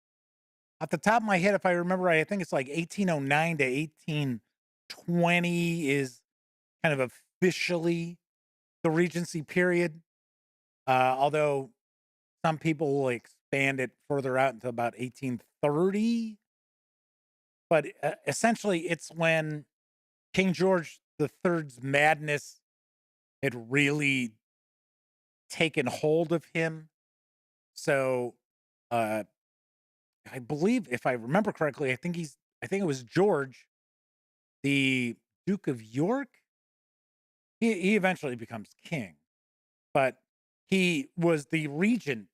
at the top of my head, if I remember right, I think it's like 1809 to 1820 is kind of officially the Regency period. Although some people will expand it further out until about 1830. But essentially, it's when King George III's madness had really taken hold of him. So I believe, if I remember correctly, I think it was George, the Duke of York. He eventually becomes king, but he was the regent,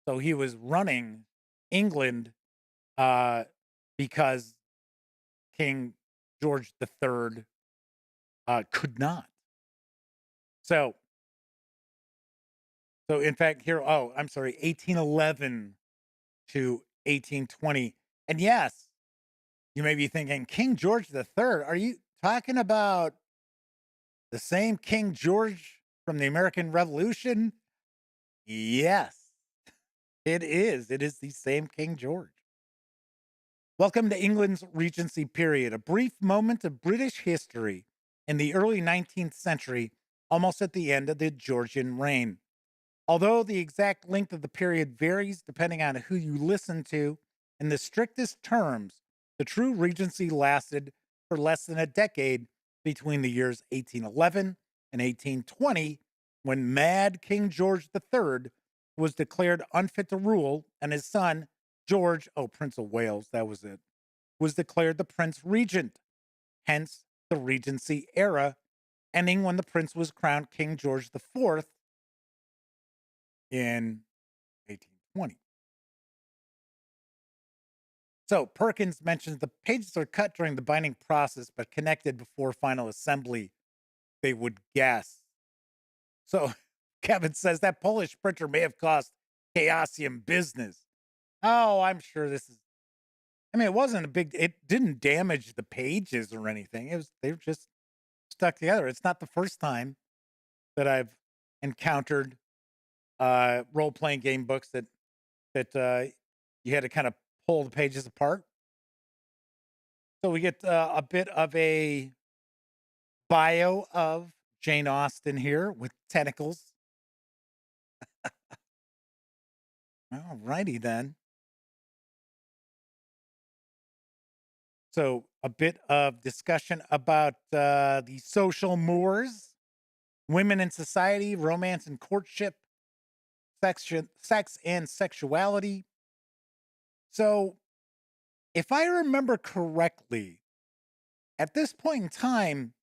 so he was running England uh, because King George III could not. So, so in fact, here, oh, I'm sorry, 1811 to 1820. And yes, you may be thinking, King George III, are you talking about the same King George from the American Revolution? Yes, it is. It is the same King George. Welcome to England's Regency period, a brief moment of British history in the early 19th century, almost at the end of the Georgian reign. Although the exact length of the period varies depending on who you listen to, in the strictest terms, the true Regency lasted for less than a decade between the years 1811 and 1820, when Mad King George III was declared unfit to rule, and his son, George, oh, Prince of Wales, that was it, was declared the Prince Regent, hence the Regency era, ending when the prince was crowned King George IV in 1820. So Perkins mentions the pages are cut during the binding process, but connected before final assembly, they would guess. So Kevin says that Polish printer may have cost Chaosium business. Oh, I'm sure this is, I mean, it wasn't a big, it didn't damage the pages or anything. It was, they were just stuck together. It's not the first time that I've encountered role-playing game books that you had to kind of pull the pages apart. So we get a bit of a bio of Jane Austen here with tentacles. All righty then. So a bit of discussion about the social mores, women in society, romance and courtship, sex and sexuality. So if I remember correctly, at this point in time,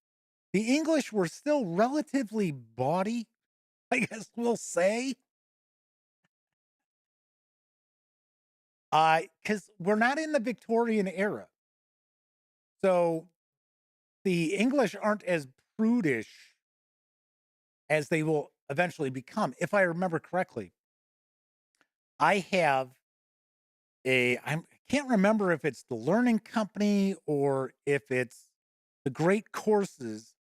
the English were still relatively bawdy, I guess we'll say. Because we're not in the Victorian era. So the English aren't as prudish as they will eventually become. If I remember correctly, I have I can't remember if it's the Learning Company or if it's the Great Courses,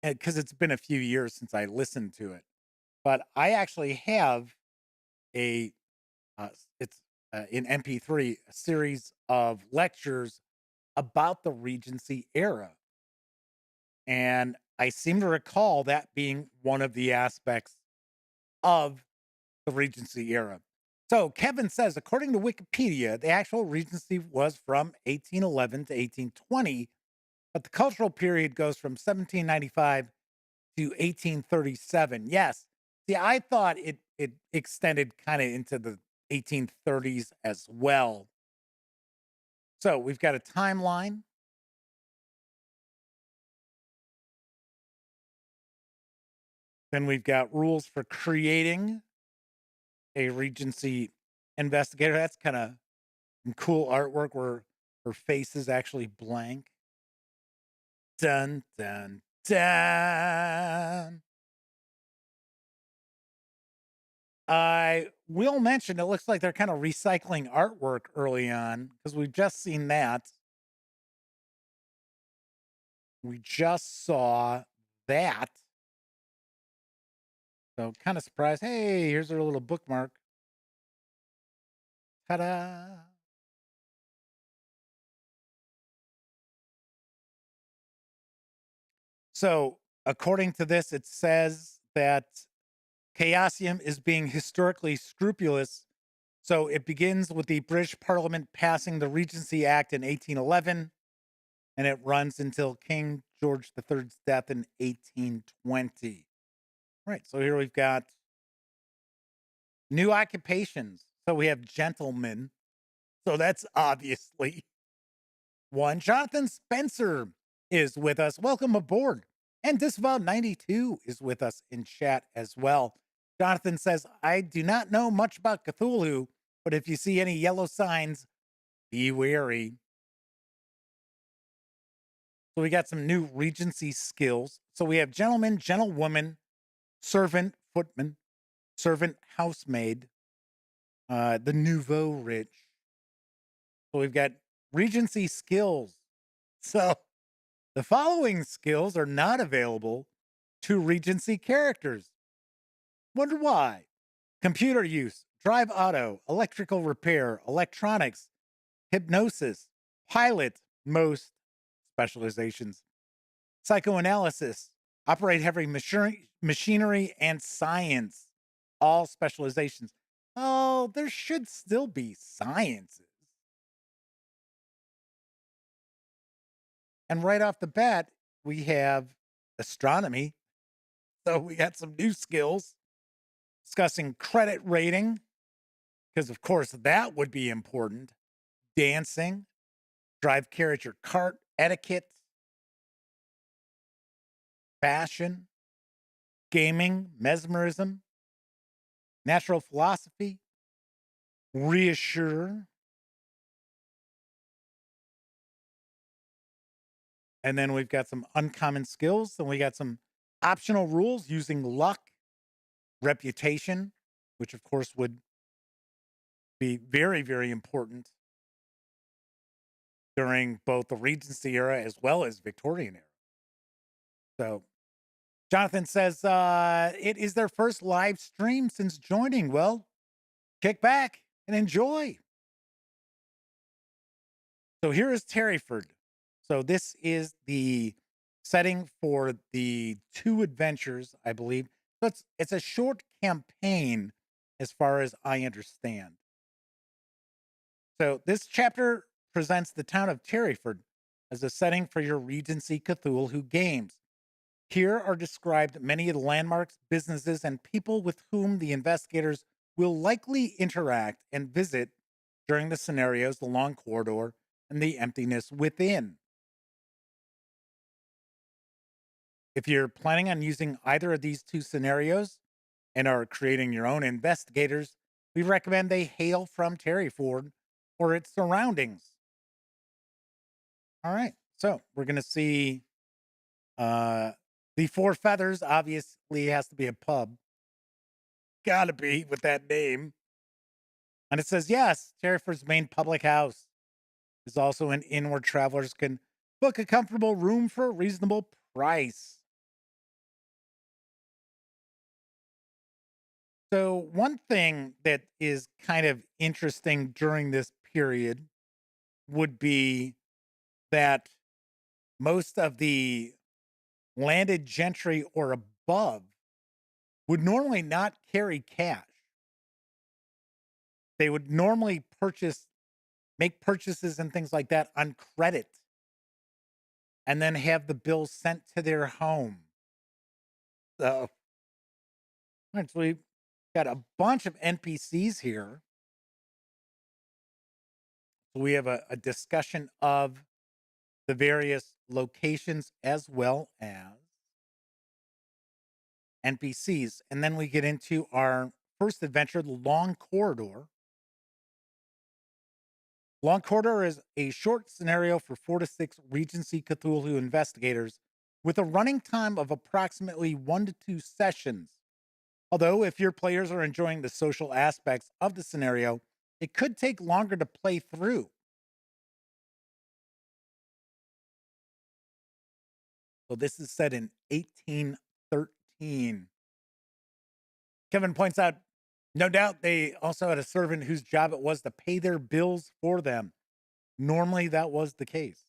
because it's been a few years since I listened to it. But I actually have a it's in MP3 a series of lectures about the Regency era, and I seem to recall that being one of the aspects of the Regency era. So Kevin says, according to Wikipedia, the actual Regency was from 1811 to 1820, but the cultural period goes from 1795 to 1837. Yes. See, I thought it extended kind of into the 1830s as well. So we've got a timeline. Then we've got rules for creating a Regency investigator. That's kind of some cool artwork where her face is actually blank. Dun, dun, dun. I will mention it looks like they're kind of recycling artwork early on because we've just seen that. We just saw that. So kind of surprised. Hey, here's our little bookmark. Ta-da. So according to this, it says that Chaosium is being historically scrupulous. So it begins with the British Parliament passing the Regency Act in 1811, and it runs until King George III's death in 1820. Right. So here we've got new occupations. So we have gentlemen. So that's obviously one. Jonathan Spencer is with us. Welcome aboard. And Disavow92 is with us in chat as well. Jonathan says, I do not know much about Cthulhu, but if you see any yellow signs, be wary. So we got some new Regency skills. So we have gentleman, gentlewoman, servant, footman, servant, housemaid, the nouveau rich. So we've got Regency skills. So the following skills are not available to Regency characters. Wonder why? Computer use, drive auto, electrical repair, electronics, hypnosis, pilot, most specializations, psychoanalysis, operate heavy machinery, and science, all specializations. Oh, there should still be sciences. And right off the bat, we have astronomy. So we got some new skills discussing credit rating, because of course that would be important. Dancing, drive carriage or cart, etiquette, fashion, gaming, mesmerism, natural philosophy, reassure. And then we've got some uncommon skills. And we got some optional rules using luck, reputation, which of course would be very, very important during both the Regency era as well as Victorian era. So Jonathan says it is their first live stream since joining. Well, kick back and enjoy. So here is Terryford. So this is the setting for the two adventures, I believe. So it's a short campaign as far as I understand. So this chapter presents the town of Terryford as a setting for your Regency Cthulhu games. Here are described many of the landmarks, businesses, and people with whom the investigators will likely interact and visit during the scenarios, the long corridor, and the emptiness within. If you're planning on using either of these two scenarios and are creating your own investigators, we recommend they hail from Terryford or its surroundings. All right, so we're going to see the Four Feathers. Obviously has to be a pub. Gotta be with that name. And it says, yes, Terryford's main public house is also an inn where travelers can book a comfortable room for a reasonable price. So one thing that is kind of interesting during this period would be that most of the landed gentry or above would normally not carry cash. They would normally make purchases and things like that on credit and then have the bills sent to their home. So, we've got a bunch of NPCs here. So we have a discussion of the various locations as well as NPCs. And then we get into our first adventure, the Long Corridor. Long Corridor is a short scenario for 4 to 6 Regency Cthulhu investigators with a running time of approximately 1 to 2 sessions. Although, if your players are enjoying the social aspects of the scenario, it could take longer to play through. So this is set in 1813. Kevin points out, no doubt they also had a servant whose job it was to pay their bills for them. Normally that was the case.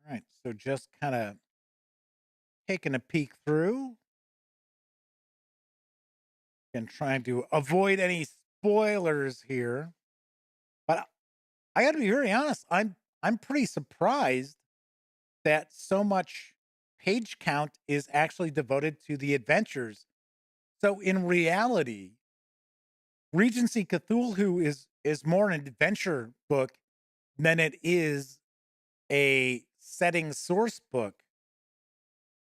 All right, so just kind of taking a peek through and trying to avoid any spoilers here. But I got to be very honest, I'm pretty surprised that so much page count is actually devoted to the adventures. So in reality, Regency Cthulhu is more an adventure book than it is a setting source book,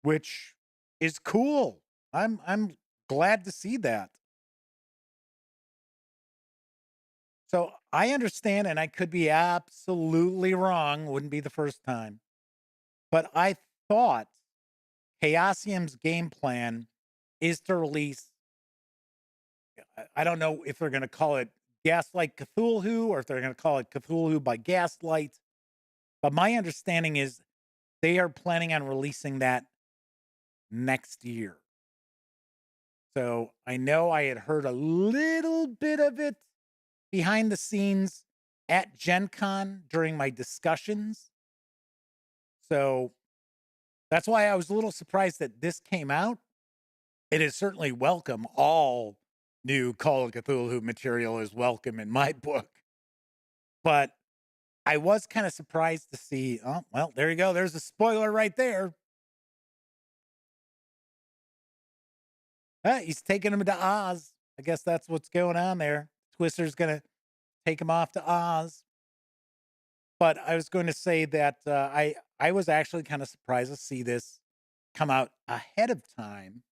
which is cool. I'm glad to see that. So I understand, and I could be absolutely wrong, wouldn't be the first time. But I thought Chaosium's game plan is to release, I don't know if they're going to call it Gaslight Cthulhu or if they're going to call it Cthulhu by Gaslight. But my understanding is they are planning on releasing that next year. So I know I had heard a little bit of it behind the scenes at Gen Con during my discussions. So that's why I was a little surprised that this came out. It is certainly welcome. All new Call of Cthulhu material is welcome in my book. But I was kind of surprised to see, oh, well, there you go. There's a spoiler right there. He's taking him to Oz. I guess that's what's going on there. Twister's going to take him off to Oz. But I was going to say that I was actually kind of surprised to see this come out ahead of time.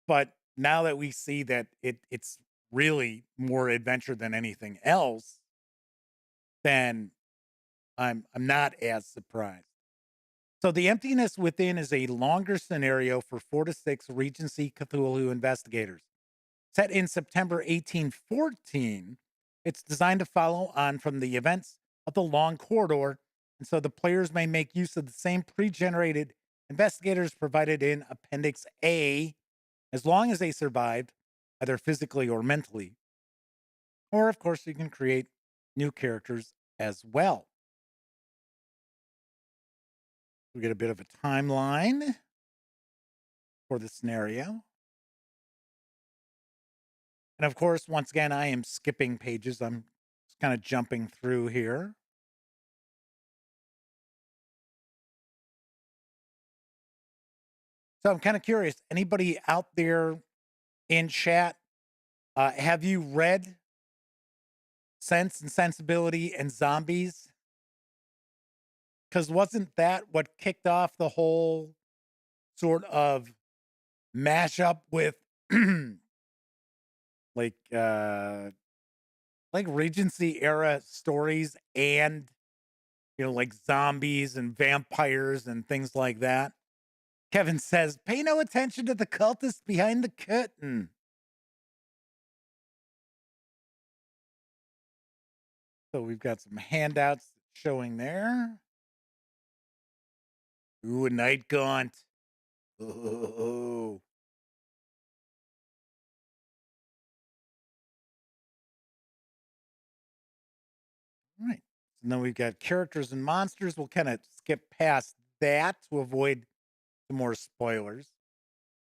But now that we see that it's really more adventure than anything else, then I'm not as surprised. So the emptiness within is a longer scenario for 4 to 6 Regency Cthulhu investigators. Set in September 1814, it's designed to follow on from the events of the Long Corridor, and so the players may make use of the same pre-generated investigators provided in Appendix A, as long as they survived, either physically or mentally. Or, of course, you can create new characters as well. We get a bit of a timeline for the scenario. And of course, once again, I am skipping pages. I'm just kind of jumping through here. So I'm kind of curious. Anybody out there in chat, have you read Sense and Sensibility and Zombies? Because wasn't that what kicked off the whole sort of mashup with like like Regency era stories and like zombies and vampires and things like that? Kevin says, pay no attention to the cultists behind the curtain. So we've got some handouts showing there. Ooh, a night gaunt. Oh. All right. So then we've got characters and monsters. We'll kind of skip past that to avoid some more spoilers.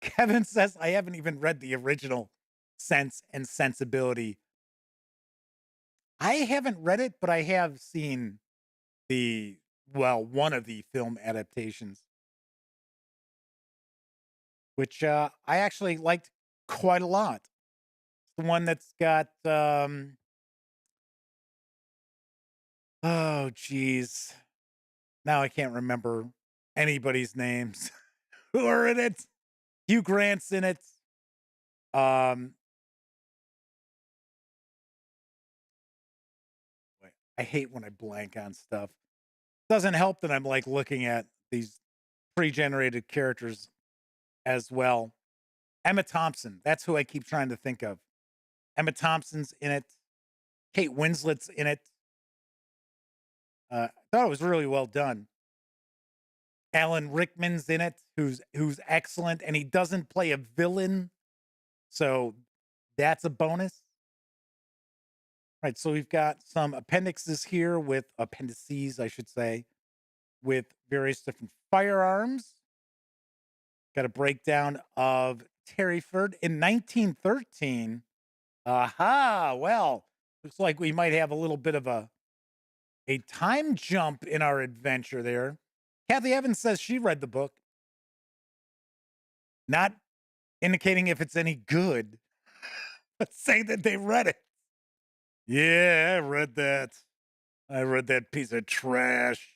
Kevin says, I haven't even read the original Sense and Sensibility. I haven't read it, but I have seen one of the film adaptations, which I actually liked quite a lot. It's the one that's got, oh, geez. Now I can't remember anybody's names who are in it. Hugh Grant's in it. Um, I hate when I blank on stuff. Doesn't help that I'm like looking at these pre-generated characters as well. Emma Thompson, that's who I keep trying to think of. Emma Thompson's in it. Kate Winslet's in it. I thought it was really well done. Alan Rickman's in it, who's excellent, and he doesn't play a villain, so that's a bonus. All right, so we've got some appendices here with appendices, I should say, with various different firearms. Got a breakdown of Terryford in 1913. Aha, well, looks like we might have a little bit of a time jump in our adventure there. Kathy Evans says she read the book, not indicating if it's any good, but say that they read it. Yeah, I read that. I read that piece of trash.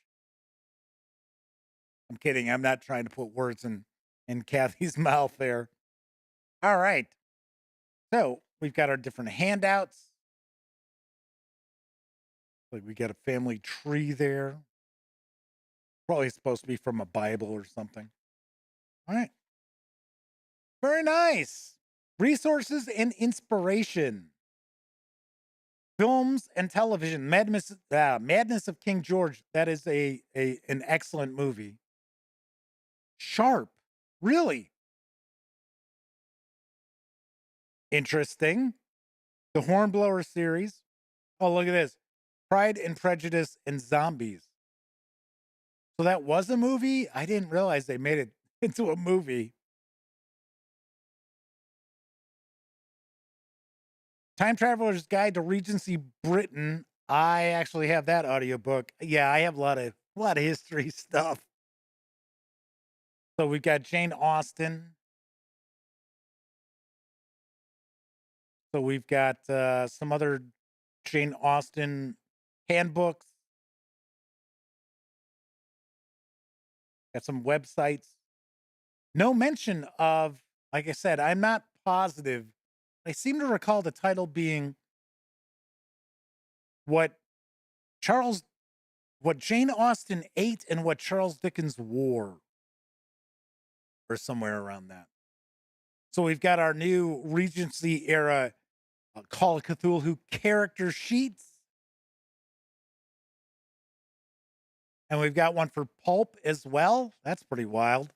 I'm kidding. I'm not trying to put words in Kathy's mouth there. All right. So we've got our different handouts. Like we got a family tree there. Probably supposed to be from a Bible or something. All right. Very nice. Resources and inspiration. Films and television. Madness of King George. That is an excellent movie. Sharp. Really interesting. The Hornblower series. Oh, look at this. Pride and Prejudice and Zombies. So that was a movie? I didn't realize they made it into a movie. Time Traveler's Guide to Regency Britain. I actually have that audiobook. Yeah, I have a lot of history stuff. So we've got Jane Austen. So we've got some other Jane Austen handbooks. Got some websites. No mention of, like I said, I'm not positive. I seem to recall the title being what Charles, what Jane Austen ate and what Charles Dickens wore, or somewhere around that. So we've got our new Regency era Call of Cthulhu character sheets. And we've got one for Pulp as well. That's pretty wild.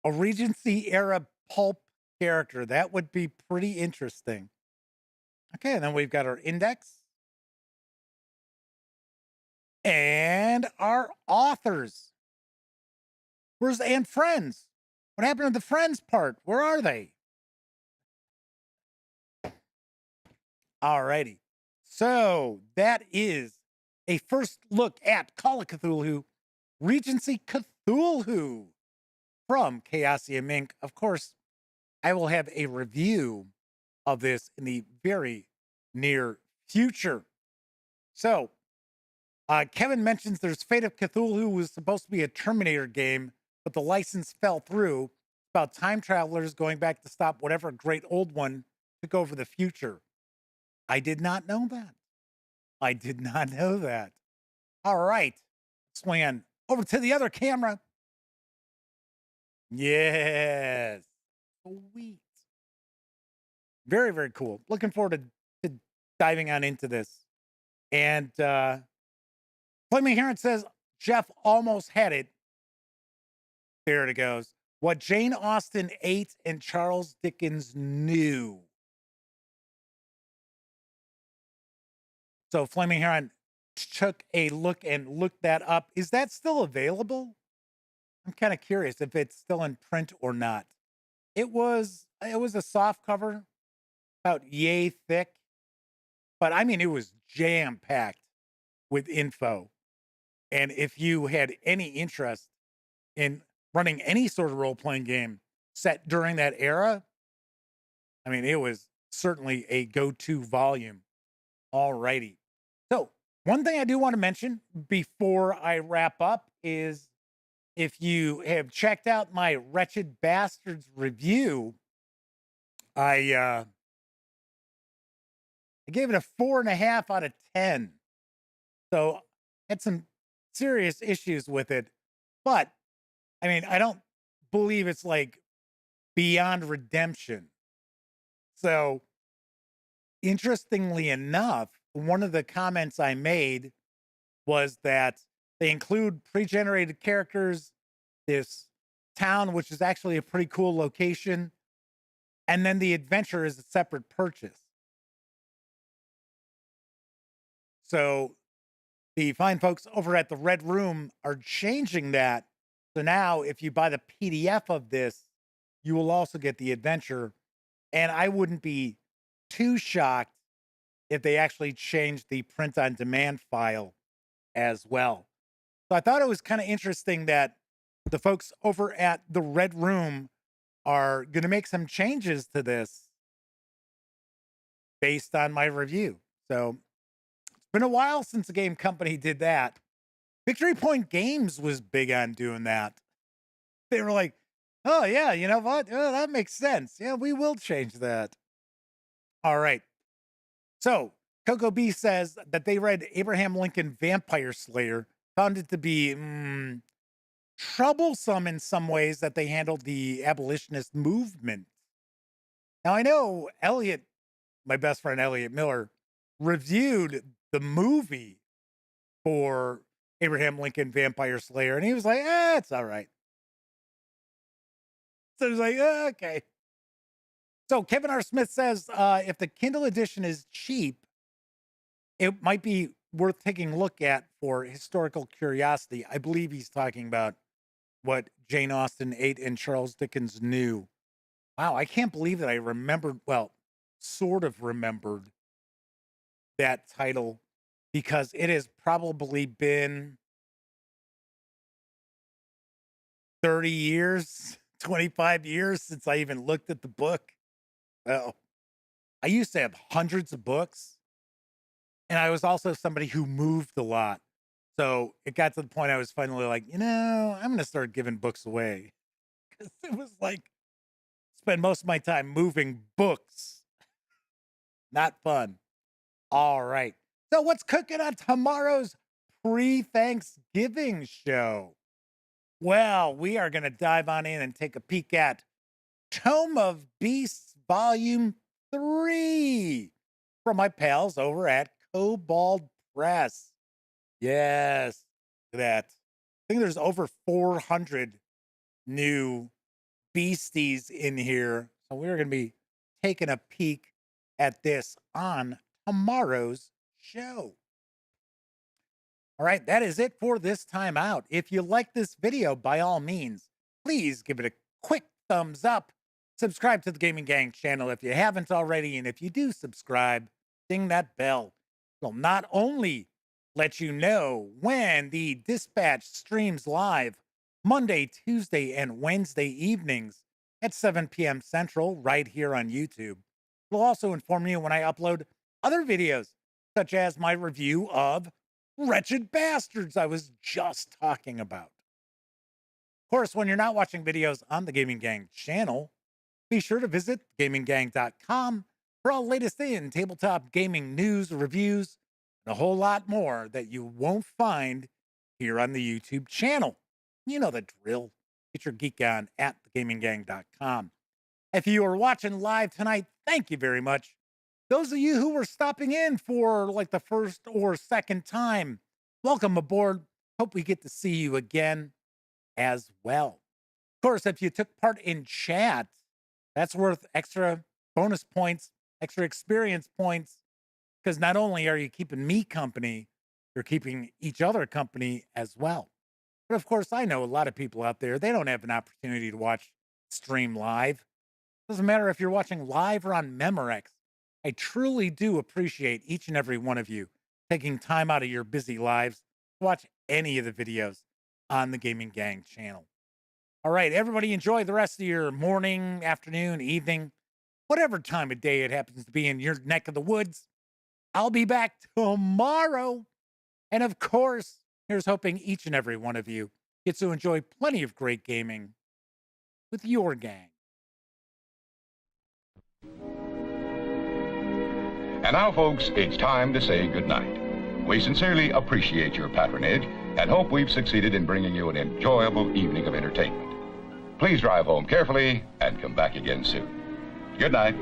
A Regency era Pulp character. That would be pretty interesting. Okay, and then we've got our index and our authors. Where's and friends? What happened to the friends part? Where are they? Alrighty. So that is a first look at Call of Cthulhu, Regency Cthulhu from Chaosium Inc. Of course, I will have a review of this in the very near future. So, Kevin mentions there's Fate of Cthulhu was supposed to be a Terminator game, but the license fell through. It's about time travelers going back to stop whatever great old one took over the future. I did not know that. I did not know that. All right. Swing on over to the other camera. Yes. Sweet. Very, very cool. Looking forward to diving on into this. And Flaming Heron says, Jeff almost had it. There it goes. What Jane Austen ate and Charles Dickens knew. So Flaming Heron took a look and looked that up. Is that still available? I'm kind of curious if it's still in print or not. It was a soft cover, about yay thick, but I mean it was jam packed with info. And if you had any interest in running any sort of role playing game set during that era, I mean it was certainly a go to volume. Alrighty. So one thing I do want to mention before I wrap up is if you have checked out my Wretched Bastards review, I gave it a 4.5 out of 10. So had some serious issues with it. But I mean, I don't believe it's like beyond redemption. So interestingly enough, one of the comments I made was that they include pre-generated characters, this town, which is actually a pretty cool location, and then the adventure is a separate purchase. So the fine folks over at the Red Room are changing that. So now if you buy the PDF of this, you will also get the adventure. And I wouldn't be too shocked if they actually changed the print on demand file as well. So I thought it was kind of interesting that the folks over at the Red Room are going to make some changes to this based on my review. So it's been a while since a game company did that. Victory Point Games was big on doing that. They were like, oh, yeah, you know what? Oh, that makes sense. Yeah, we will change that. All right. So Coco B says that they read Abraham Lincoln Vampire Slayer, found it to be troublesome in some ways that they handled the abolitionist movement. Now, I know Elliot, my best friend Elliot Miller, reviewed the movie for Abraham Lincoln Vampire Slayer, and he was like, it's all right. So he's like, okay. So Kevin R. Smith says, if the Kindle edition is cheap, it might be worth taking a look at for historical curiosity. I believe he's talking about what Jane Austen ate and Charles Dickens knew. Wow, I can't believe that I remembered, well, sort of remembered that title, because it has probably been 30 years, 25 years since I even looked at the book. Well, I used to have hundreds of books, and I was also somebody who moved a lot. So it got to the point I was finally like, I'm going to start giving books away, because it was like, spend most of my time moving books. Not fun. All right. So what's cooking on tomorrow's pre-Thanksgiving show? Well, we are going to dive on in and take a peek at Tome of Beasts Volume 3 from my pals over at Cobalt Press. Yes, look at that. I think there's over 400 new beasties in here. So we're going to be taking a peek at this on tomorrow's show. All right, that is it for this time out. If you like this video, by all means, please give it a quick thumbs up. Subscribe to the Gaming Gang channel if you haven't already. And if you do subscribe, ding that bell. It'll not only let you know when the Dispatch streams live Monday, Tuesday, and Wednesday evenings at 7 p.m. Central right here on YouTube. It'll also inform you when I upload other videos, such as my review of Wretched Bastards I was just talking about. Of course, when you're not watching videos on the Gaming Gang channel, be sure to visit gaminggang.com for all latest in tabletop gaming news, reviews, and a whole lot more that you won't find here on the YouTube channel. You know the drill. Get your geek on at thegaminggang.com. If you are watching live tonight, thank you very much. Those of you who were stopping in for like the first or second time, welcome aboard. Hope we get to see you again as well. Of course, if you took part in chat, that's worth extra bonus points, extra experience points, because not only are you keeping me company, you're keeping each other company as well. But of course, I know a lot of people out there, they don't have an opportunity to watch stream live. Doesn't matter if you're watching live or on Memorex. I truly do appreciate each and every one of you taking time out of your busy lives to watch any of the videos on the Gaming Gang channel. All right, everybody enjoy the rest of your morning, afternoon, evening, whatever time of day it happens to be in your neck of the woods. I'll be back tomorrow. And of course, here's hoping each and every one of you gets to enjoy plenty of great gaming with your gang. And now, folks, it's time to say goodnight. We sincerely appreciate your patronage and hope we've succeeded in bringing you an enjoyable evening of entertainment. Please drive home carefully and come back again soon. Good night.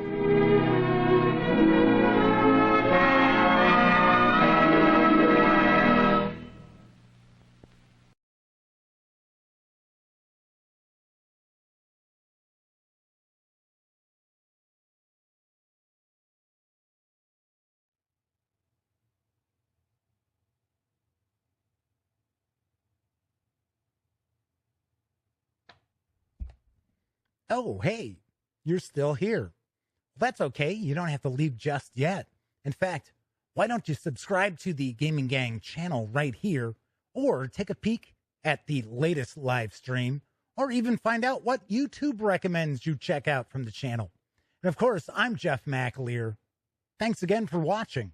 Oh, hey, you're still here. That's okay. You don't have to leave just yet. In fact, why don't you subscribe to the Gaming Gang channel right here, or take a peek at the latest live stream, or even find out what YouTube recommends you check out from the channel. And of course, I'm Jeff McAleer. Thanks again for watching.